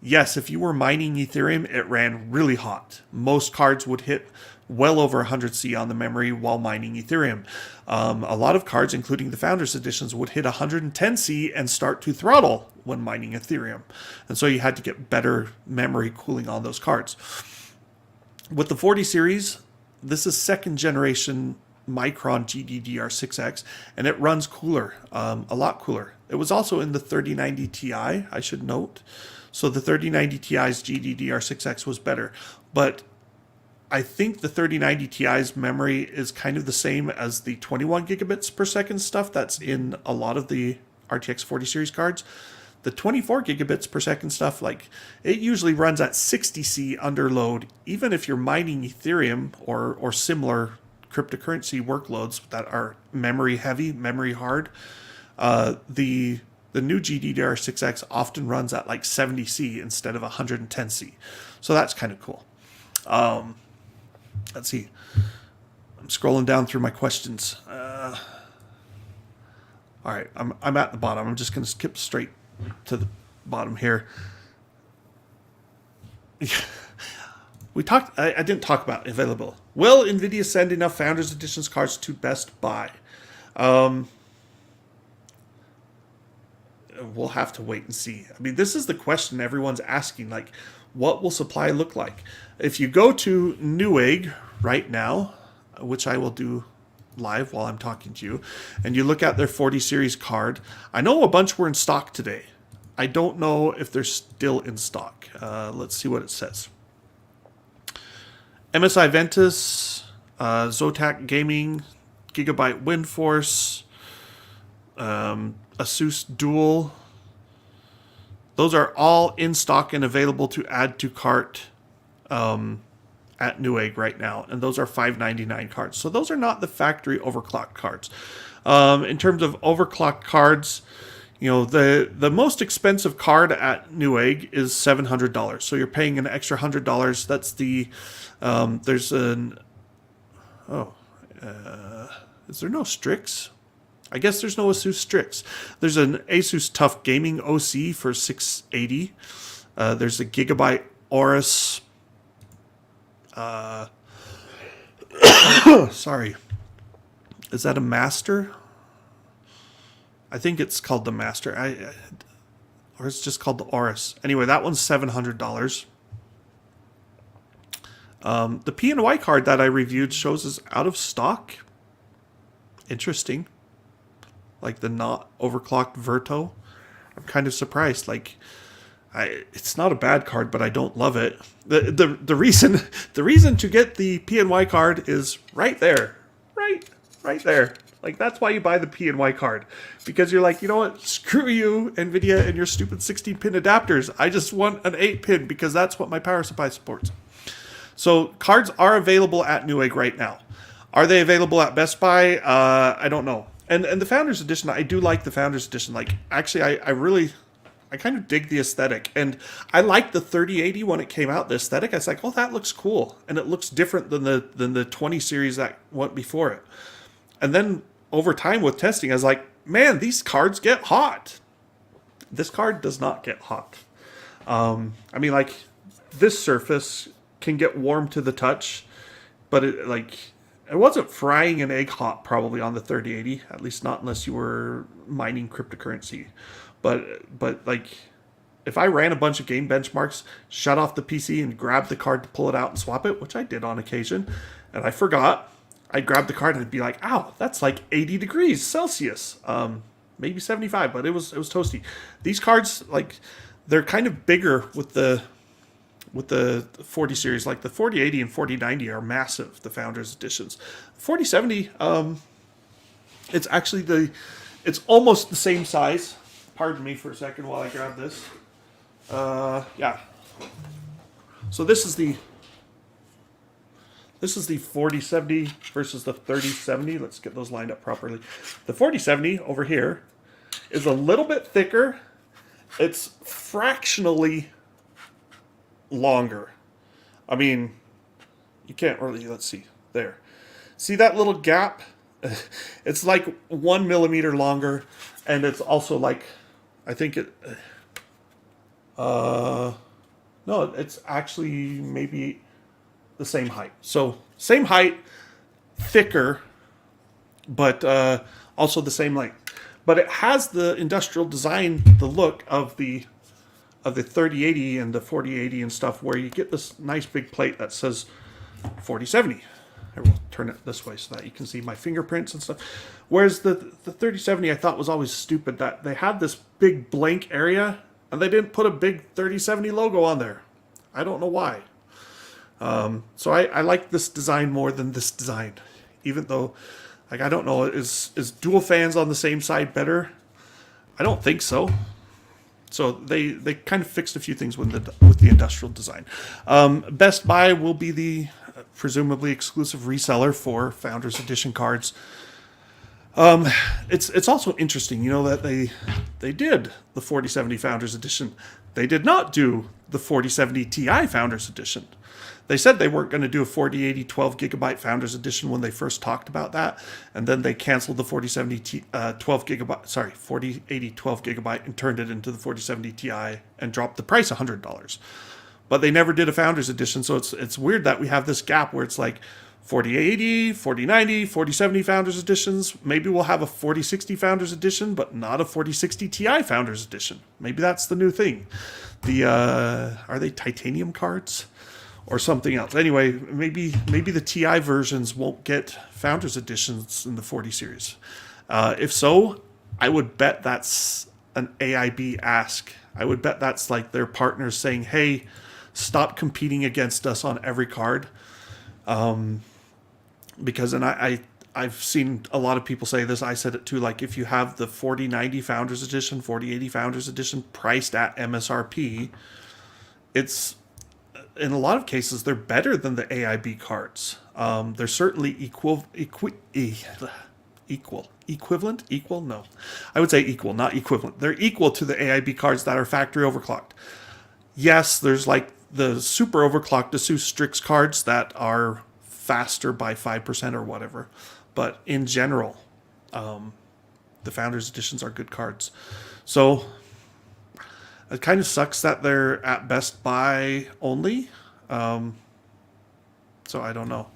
yes, if you were mining Ethereum, it ran really hot. Most cards would hit well over 100 C on the memory while mining Ethereum. A lot of cards, including the Founders Editions, would hit 110 C and start to throttle when mining Ethereum. And so you had to get better memory cooling on those cards. With the 40 series, this is second generation Micron GDDR6X, and it runs cooler, a lot cooler. It was also in the 3090 Ti, I should note. So the 3090 Ti's GDDR6X was better. But I think the 3090 Ti's memory is kind of the same as the 21 gigabits per second stuff that's in a lot of the RTX 40 series cards. The 24 gigabits per second stuff, like, it usually runs at 60 C under load, even if you're mining Ethereum or similar cryptocurrency workloads that are memory heavy, memory hard. The new GDDR6X often runs at like 70 C instead of 110 C. So that's kind of cool. Let's see. I'm scrolling down through my questions. All right, I'm at the bottom. I'm just going to skip straight to the bottom here. We talked. I didn't talk about available. Will Nvidia send enough Founders Editions cards to Best Buy? We'll have to wait and see. I mean, this is the question everyone's asking. Like, what will supply look like? If you go to Newegg right now, which I will do live while I'm talking to you, and you look at their 40 series card, I know a bunch were in stock today. I don't know if they're still in stock. Let's see what it says. MSI Ventus, Zotac Gaming, Gigabyte WindForce, Asus Dual. Those are all in stock and available to add to cart at Newegg right now, and those are $5.99 cards. So those are not the factory overclocked cards. In terms of overclocked cards, you know, the most expensive card at Newegg is $700. So you're paying an extra $100. That's the there's an is there no Strix? I guess there's no Asus Strix. There's an Asus TUF Gaming OC for $680. There's a Gigabyte Aorus. Sorry. Is that a Master? I think it's called the Master. Or it's just called the Aorus. Anyway, that one's $700. The PNY card that I reviewed shows is out of stock. Interesting. Like the not overclocked Verto. I'm kind of surprised. Like, it's not a bad card, but I don't love it. The reason to get the PNY card is right there. Right there. Like, that's why you buy the PNY card. Because you're like, you know what? Screw you, Nvidia, and your stupid 16-pin adapters. I just want an 8-pin because that's what my power supply supports. So cards are available at Newegg right now. Are they available at Best Buy? I don't know. And the Founders Edition, I do like the Founders Edition. Like, actually, I kind of dig the aesthetic. And I liked the 3080 when it came out, the aesthetic. I was like, oh, that looks cool. And it looks different than the 20 series that went before it. And then over time with testing, I was like, man, these cards get hot. This card does not get hot. I mean, like, this surface can get warm to the touch, but it wasn't frying an egg hot probably on the 3080, at least not unless you were mining cryptocurrency. But like, if I ran a bunch of game benchmarks, shut off the PC and grabbed the card to pull it out and swap it, which I did on occasion, and I forgot, I'd grab the card and I'd be like, ow, that's like 80 degrees Celsius. Maybe 75, but it was toasty. These cards, like, they're kind of bigger with the 40 series. Like the 4080 and 4090 are massive, the Founders Editions. 4070, it's actually it's almost the same size. Pardon me for a second while I grab this. Yeah. So this is the 4070 versus the 3070. Let's get those lined up properly. The 4070 over here is a little bit thicker. It's fractionally longer. I mean, you can't really, let's see, there. See that little gap? It's like 1 millimeter longer, and it's also like, I think it. No, it's actually maybe the same height. So same height, thicker, but also the same length. But it has the industrial design, the look of the 3080 and the 4080 and stuff, where you get this nice big plate that says 4070. I will turn it this way so that you can see my fingerprints and stuff. Whereas the 3070 I thought was always stupid, that they had this big blank area and they didn't put a big 3070 logo on there. I don't know why. So I like this design more than this design, even though, like, I don't know, is dual fans on the same side better? I don't think so. So they kind of fixed a few things with the industrial design. Best Buy will be the presumably exclusive reseller for Founders Edition cards. It's also interesting, that they did the 4070 Founders Edition. They did not do the 4070 Ti Founders Edition. They said they weren't going to do a 4080 12 gigabyte Founders Edition when they first talked about that, and then they canceled the 4070 4080 12 gigabyte and turned it into the 4070 Ti and dropped the price $100. But they never did a Founders Edition, so it's weird that we have this gap where it's like 4080, 4090, 4070 Founders Editions. Maybe we'll have a 4060 Founders Edition, but not a 4060 Ti Founders Edition. Maybe that's the new thing. Are they titanium cards? Or something else. Anyway, maybe the TI versions won't get Founders Editions in the 40 series. If so, I would bet that's an AIB ask. I would bet that's like their partners saying, hey, stop competing against us on every card. Because, and I've seen a lot of people say this, I said it too, like if you have the 4090 Founders Edition, 4080 Founders Edition priced at MSRP, it's, in a lot of cases, they're better than the AIB cards. They're certainly equivalent. No, I would say equal, not equivalent. They're equal to the AIB cards that are factory overclocked. Yes, there's like the super overclocked ASUS Strix cards that are faster by 5% or whatever. But in general, the Founders Editions are good cards. So it kind of sucks that they're at Best Buy only. So I don't know.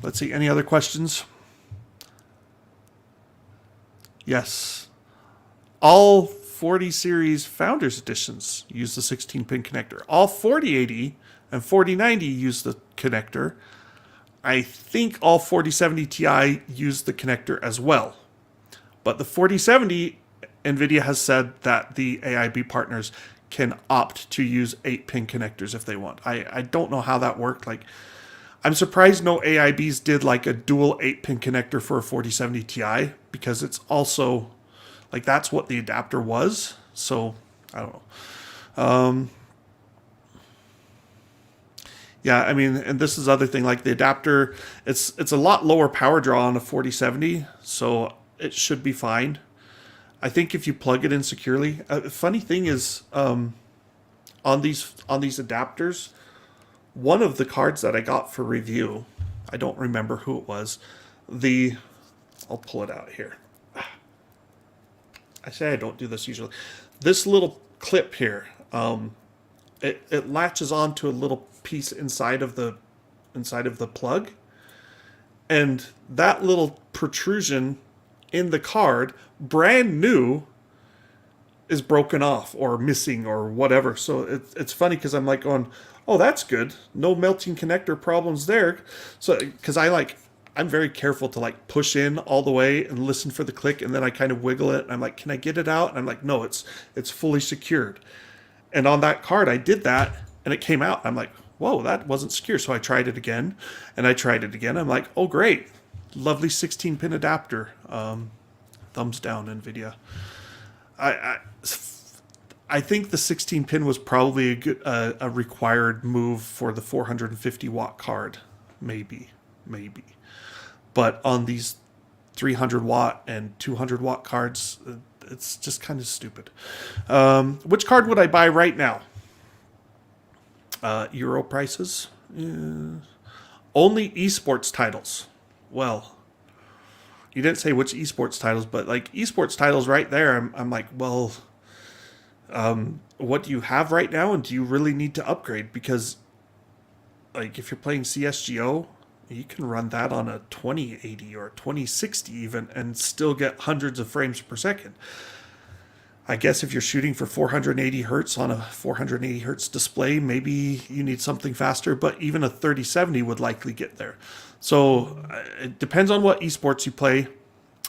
Let's see. Any other questions? Yes. All 40 series Founders Editions use the 16-pin connector. All 4080 and 4090 use the connector. I think all 4070 Ti use the connector as well. But the 4070, Nvidia has said that the AIB partners can opt to use 8-pin connectors if they want. I don't know how that worked. Like, I'm surprised no AIBs did like a dual 8-pin connector for a 4070 Ti, because it's also like that's what the adapter was. So I don't know. Yeah, I mean, and this is the other thing, like the adapter, it's a lot lower power draw on a 4070, so it should be fine. I think if you plug it in securely, funny thing is, on these adapters, one of the cards that I got for review, I don't remember who it was. I'll pull it out here. I say I don't do this usually. This little clip here, it latches onto a little piece inside of the plug, and that little protrusion in the card, brand new, is broken off or missing or whatever. So it's funny because I'm like going, oh, that's good. No melting connector problems there. So because I'm very careful to like push in all the way and listen for the click, and then I kind of wiggle it and I'm like, can I get it out? And I'm like, no, it's fully secured. And on that card I did that and it came out. I'm like, whoa, that wasn't secure. So I tried it again and I tried it again. I'm like, oh great, lovely 16-pin adapter. Thumbs down, Nvidia. I think the 16-pin was probably a required move for the 450 watt card, maybe. But on these 300 watt and 200 watt cards, it's just kind of stupid. Which card would I buy right now? Euro prices. Only esports titles. Well, you didn't say which esports titles, but like esports titles right there, I'm like, well, what do you have right now, and do you really need to upgrade? Because like if you're playing CSGO, you can run that on a 2080 or 2060 even and still get hundreds of frames per second. I guess if you're shooting for 480 hertz on a 480 hertz display, maybe you need something faster, but even a 3070 would likely get there. So it depends on what esports you play.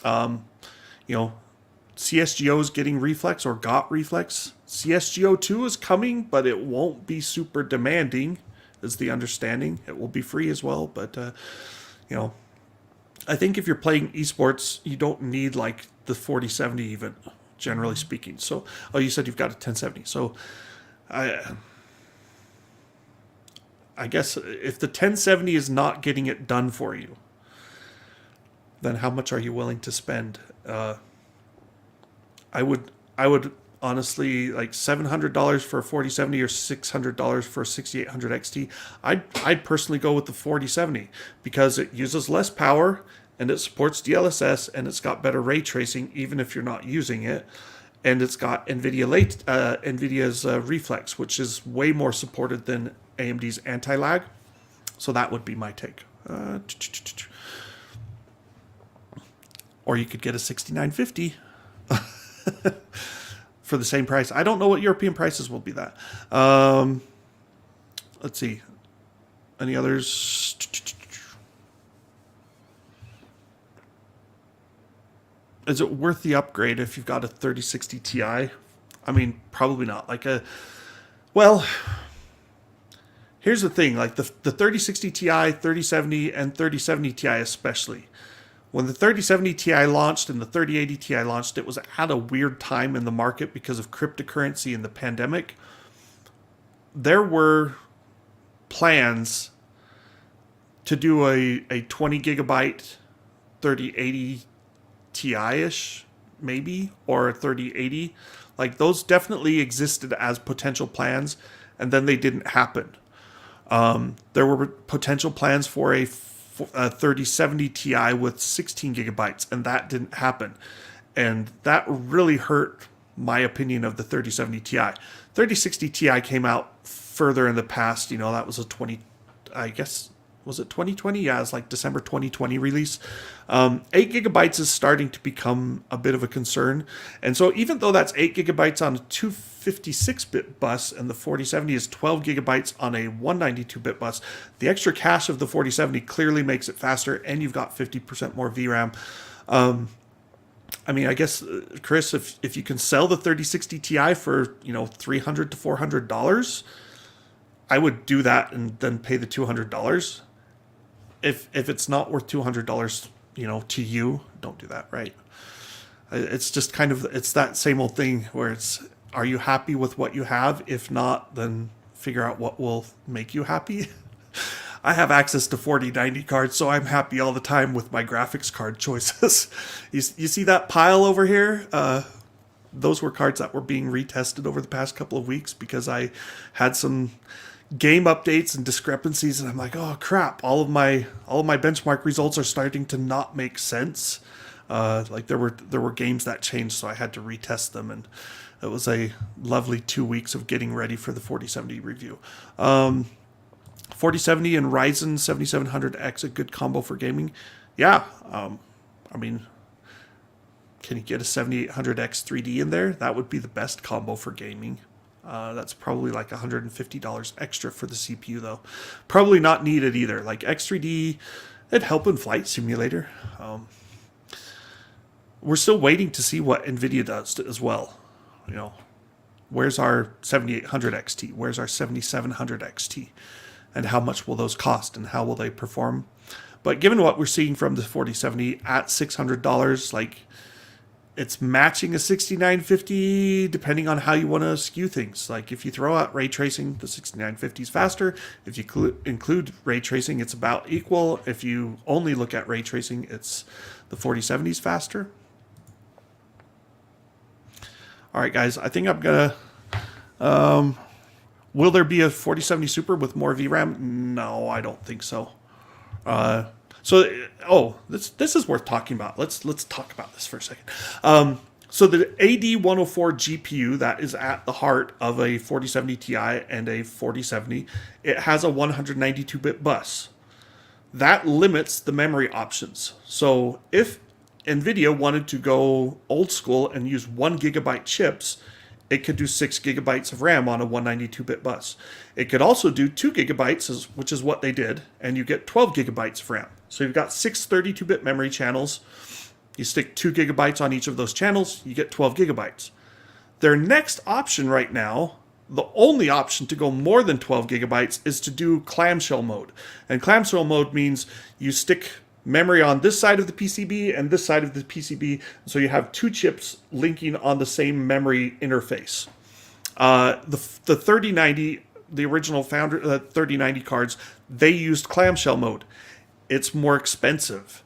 You know, CSGO is getting reflex or got reflex. CSGO 2 is coming, but it won't be super demanding, is the understanding. It will be free as well, but, you know, I think if you're playing esports, you don't need like the 4070 even, generally speaking. So, oh, you said you've got a 1070. So, I guess if the 1070 is not getting it done for you, then how much are you willing to spend? I would honestly like $700 for a 4070 or $600 for a 6800 XT. I'd personally go with the 4070 because it uses less power and it supports DLSS and it's got better ray tracing even if you're not using it, and it's got Nvidia's reflex, which is way more supported than AMD's anti-lag. So that would be my take. Or you could get a 6950 for the same price. I don't know what European prices will be that. Let's see. Any others? Is it worth the upgrade if you've got a 3060 Ti? I mean, probably not. Well, here's the thing. Like the 3060 Ti, 3070, and 3070 Ti especially. When the 3070 Ti launched and the 3080 Ti launched, it was at a weird time in the market because of cryptocurrency and the pandemic. There were plans to do a 20 gigabyte 3080 Ti-ish, maybe, or a 3080. Like those definitely existed as potential plans, and then they didn't happen. There were potential plans for a 3070 Ti with 16 gigabytes, and that didn't happen. And that really hurt my opinion of the 3070 Ti. 3060 Ti came out further in the past. You know, that was I guess, was it 2020? Yeah, it's like December 2020 release. 8 gigabytes is starting to become a bit of a concern. And so even though that's 8 gigabytes on a 256-bit bus and the 4070 is 12 gigabytes on a 192-bit bus, the extra cache of the 4070 clearly makes it faster, and you've got 50% more VRAM. I mean, I guess, Chris, if you can sell the 3060 Ti for, $300 to $400, I would do that and then pay the $200. If it's not worth $200, to you, don't do that, right? It's just it's that same old thing where it's, are you happy with what you have? If not, then figure out what will make you happy. I have access to 4090 cards, so I'm happy all the time with my graphics card choices. You see that pile over here? Those were cards that were being retested over the past couple of weeks because I had some game updates and discrepancies, and I'm like, oh crap, all of my benchmark results are starting to not make sense. Like there were games that changed, so I had to retest them, and it was a lovely 2 weeks of getting ready for the 4070 review. 4070 and Ryzen 7700X, a good combo for gaming. Yeah, I mean, can you get a 7800X 3D in there? That would be the best combo for gaming. That's probably like $150 extra for the CPU, though. Probably not needed either. Like X3D, it'd help in Flight Simulator. We're still waiting to see what Nvidia does as well. Where's our 7800 XT? Where's our 7700 XT? And how much will those cost, and how will they perform? But given what we're seeing from the 4070 at $600, like, it's matching a 6950 depending on how you want to skew things. Like if you throw out ray tracing, the 6950 is faster. If you include ray tracing, it's about equal. If you only look at ray tracing, it's the 4070 is faster. All right, guys, I think I'm going to... will there be a 4070 Super with more VRAM? No, I don't think so. This is worth talking about. Let's talk about this for a second. So the AD104 GPU that is at the heart of a 4070 Ti and a 4070, it has a 192-bit bus. That limits the memory options. So if Nvidia wanted to go old school and use 1 gigabyte chips, it could do 6 gigabytes of RAM on a 192-bit bus. It could also do 2 gigabytes, which is what they did, and you get 12 gigabytes of RAM. So you've got 6 32-bit memory channels. You stick 2 gigabytes on each of those channels, you get 12 gigabytes. Their next option right now, the only option to go more than 12 gigabytes, is to do clamshell mode. And clamshell mode means you stick memory on this side of the PCB and this side of the PCB, so you have 2 chips linking on the same memory interface. The 3090, the original founder 3090 cards, they used clamshell mode. It's more expensive.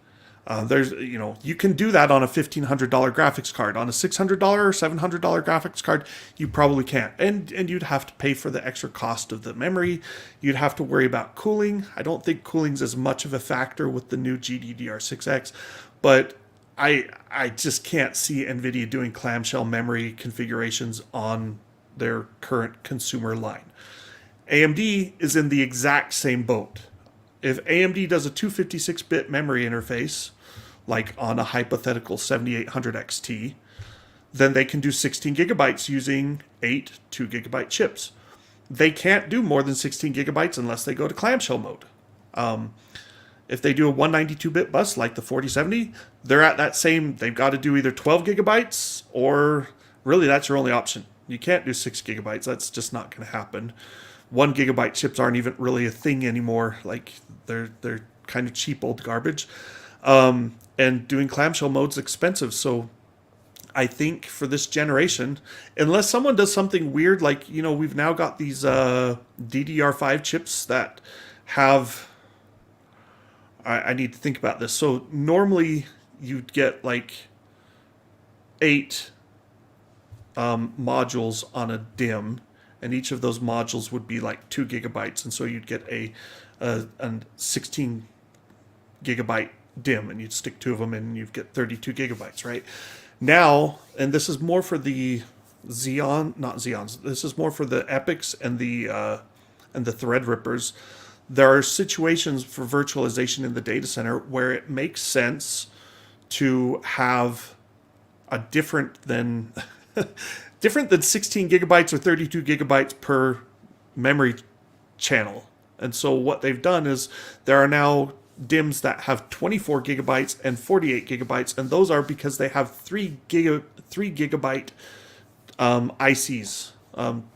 You can do that on a $1,500 graphics card. On a $600 or $700 graphics card, you probably can't. And you'd have to pay for the extra cost of the memory. You'd have to worry about cooling. I don't think cooling's as much of a factor with the new GDDR6X, but I just can't see Nvidia doing clamshell memory configurations on their current consumer line. AMD is in the exact same boat. If AMD does a 256-bit memory interface, like on a hypothetical 7800 XT, then they can do 16 gigabytes using 8 2-gigabyte chips. They can't do more than 16 gigabytes unless they go to clamshell mode. If they do a 192-bit bus like the 4070, they're at that same, they've got to do either 12 gigabytes or really that's your only option. You can't do 6 gigabytes. That's just not going to happen. 1 gigabyte chips aren't even really a thing anymore. Like they're kind of cheap old garbage. And doing clamshell mode's expensive. So I think for this generation, unless someone does something weird, like, we've now got these DDR5 chips that have, I need to think about this. So normally you'd get like 8 modules on a DIMM, and each of those modules would be like 2 gigabytes. And so you'd get a 16 gigabyte DIMM, and you'd stick 2 of them in, and you'd get 32 gigabytes, right? Now, and this is more for the not Xeons, this is more for the Epics and the Threadrippers. There are situations for virtualization in the data center where it makes sense to have a different than 16 gigabytes or 32 gigabytes per memory channel. And so what they've done is there are now DIMMs that have 24 gigabytes and 48 gigabytes, and those are because they have 3 gigabyte ICs,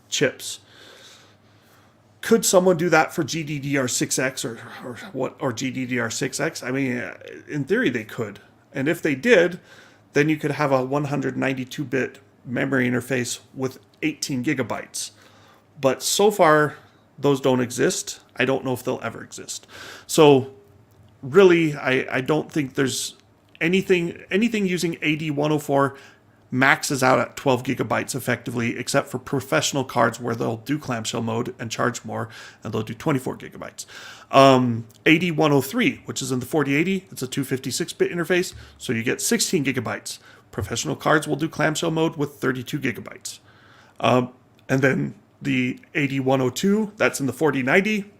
chips. Could someone do that for GDDR6X or GDDR6X? I mean, in theory they could. And if they did, then you could have a 192-bit memory interface with 18 gigabytes. But so far, those don't exist. I don't know if they'll ever exist. So really, I don't think there's anything using AD104 maxes out at 12 gigabytes effectively, except for professional cards where they'll do clamshell mode and charge more, and they'll do 24 gigabytes. AD103, which is in the 4080, it's a 256-bit interface, so you get 16 gigabytes. Professional cards will do clamshell mode with 32 gigabytes. And then the AD102, that's in the 4090,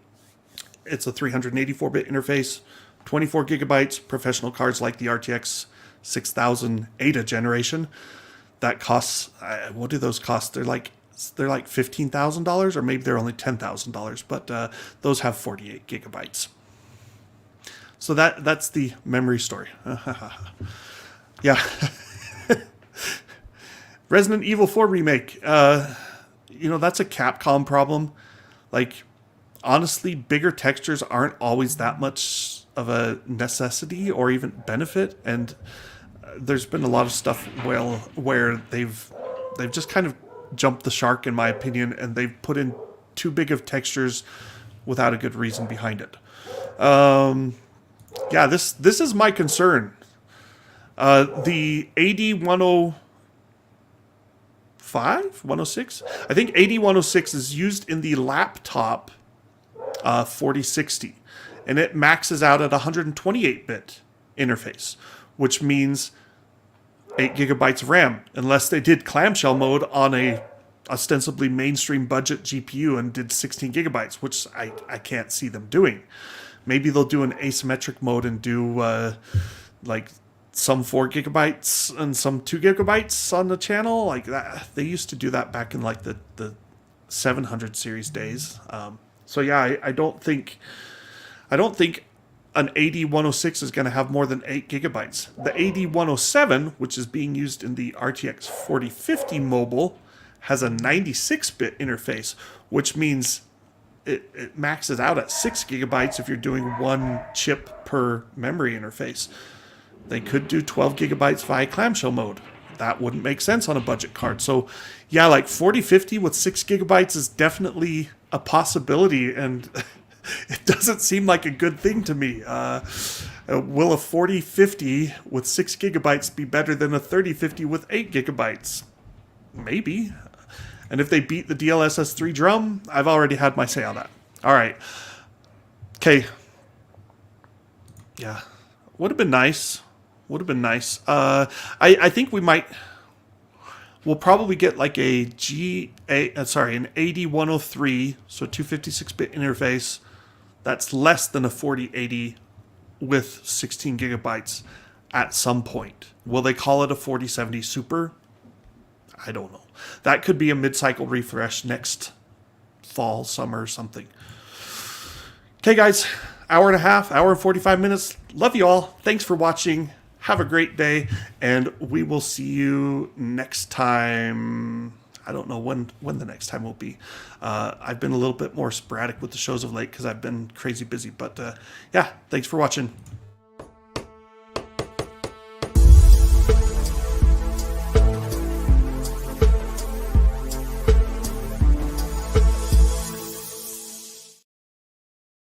it's a 384-bit interface, 24 gigabytes. Professional cards like the RTX 6000 Ada generation, that costs, what do those cost? They're like $15,000, or maybe they're only $10,000, but those have 48 gigabytes. So that's the memory story. Yeah. Resident Evil 4 remake. That's a Capcom problem. Like, honestly, bigger textures aren't always that much of a necessity or even benefit, and there's been a lot of stuff where they've just kind of jumped the shark, in my opinion, and they've put in too big of textures without a good reason behind it. This is my concern. The AD105, 106, I think AD106 is used in the laptop 4060. and it maxes out at 128-bit interface, which means 8 gigabytes of RAM, unless they did clamshell mode on a ostensibly mainstream budget GPU and did 16 gigabytes, which I can't see them doing. Maybe they'll do an asymmetric mode and do like some 4 gigabytes and some 2 gigabytes on the channel like that. They used to do that back in like the 700 series days. So yeah, I don't think an AD106 is going to have more than 8 gigabytes. The AD107, which is being used in the RTX 4050 mobile, has a 96-bit interface, which means it maxes out at 6 gigabytes if you're doing one chip per memory interface. They could do 12 gigabytes via clamshell mode. That wouldn't make sense on a budget card. So yeah, like 4050 with 6 gigabytes is definitely a possibility, and it doesn't seem like a good thing to me. Will a 4050 with 6 gigabytes be better than a 3050 with 8 gigabytes? Maybe. And if they beat the DLSS 3 drum, I've already had my say on that. All right. Okay. Yeah. Would have been nice. Would have been nice. I think we'll probably get like an AD103, so 256-bit interface that's less than a 4080 with 16 gigabytes at some point. Will they call it a 4070 Super? I don't know. That could be a mid-cycle refresh next fall, summer, something. Okay, guys. Hour and a half, hour and 45 minutes. Love you all. Thanks for watching. Have a great day, and we will see you next time. I don't know when the next time will be. I've been a little bit more sporadic with the shows of late because I've been crazy busy. But yeah, thanks for watching.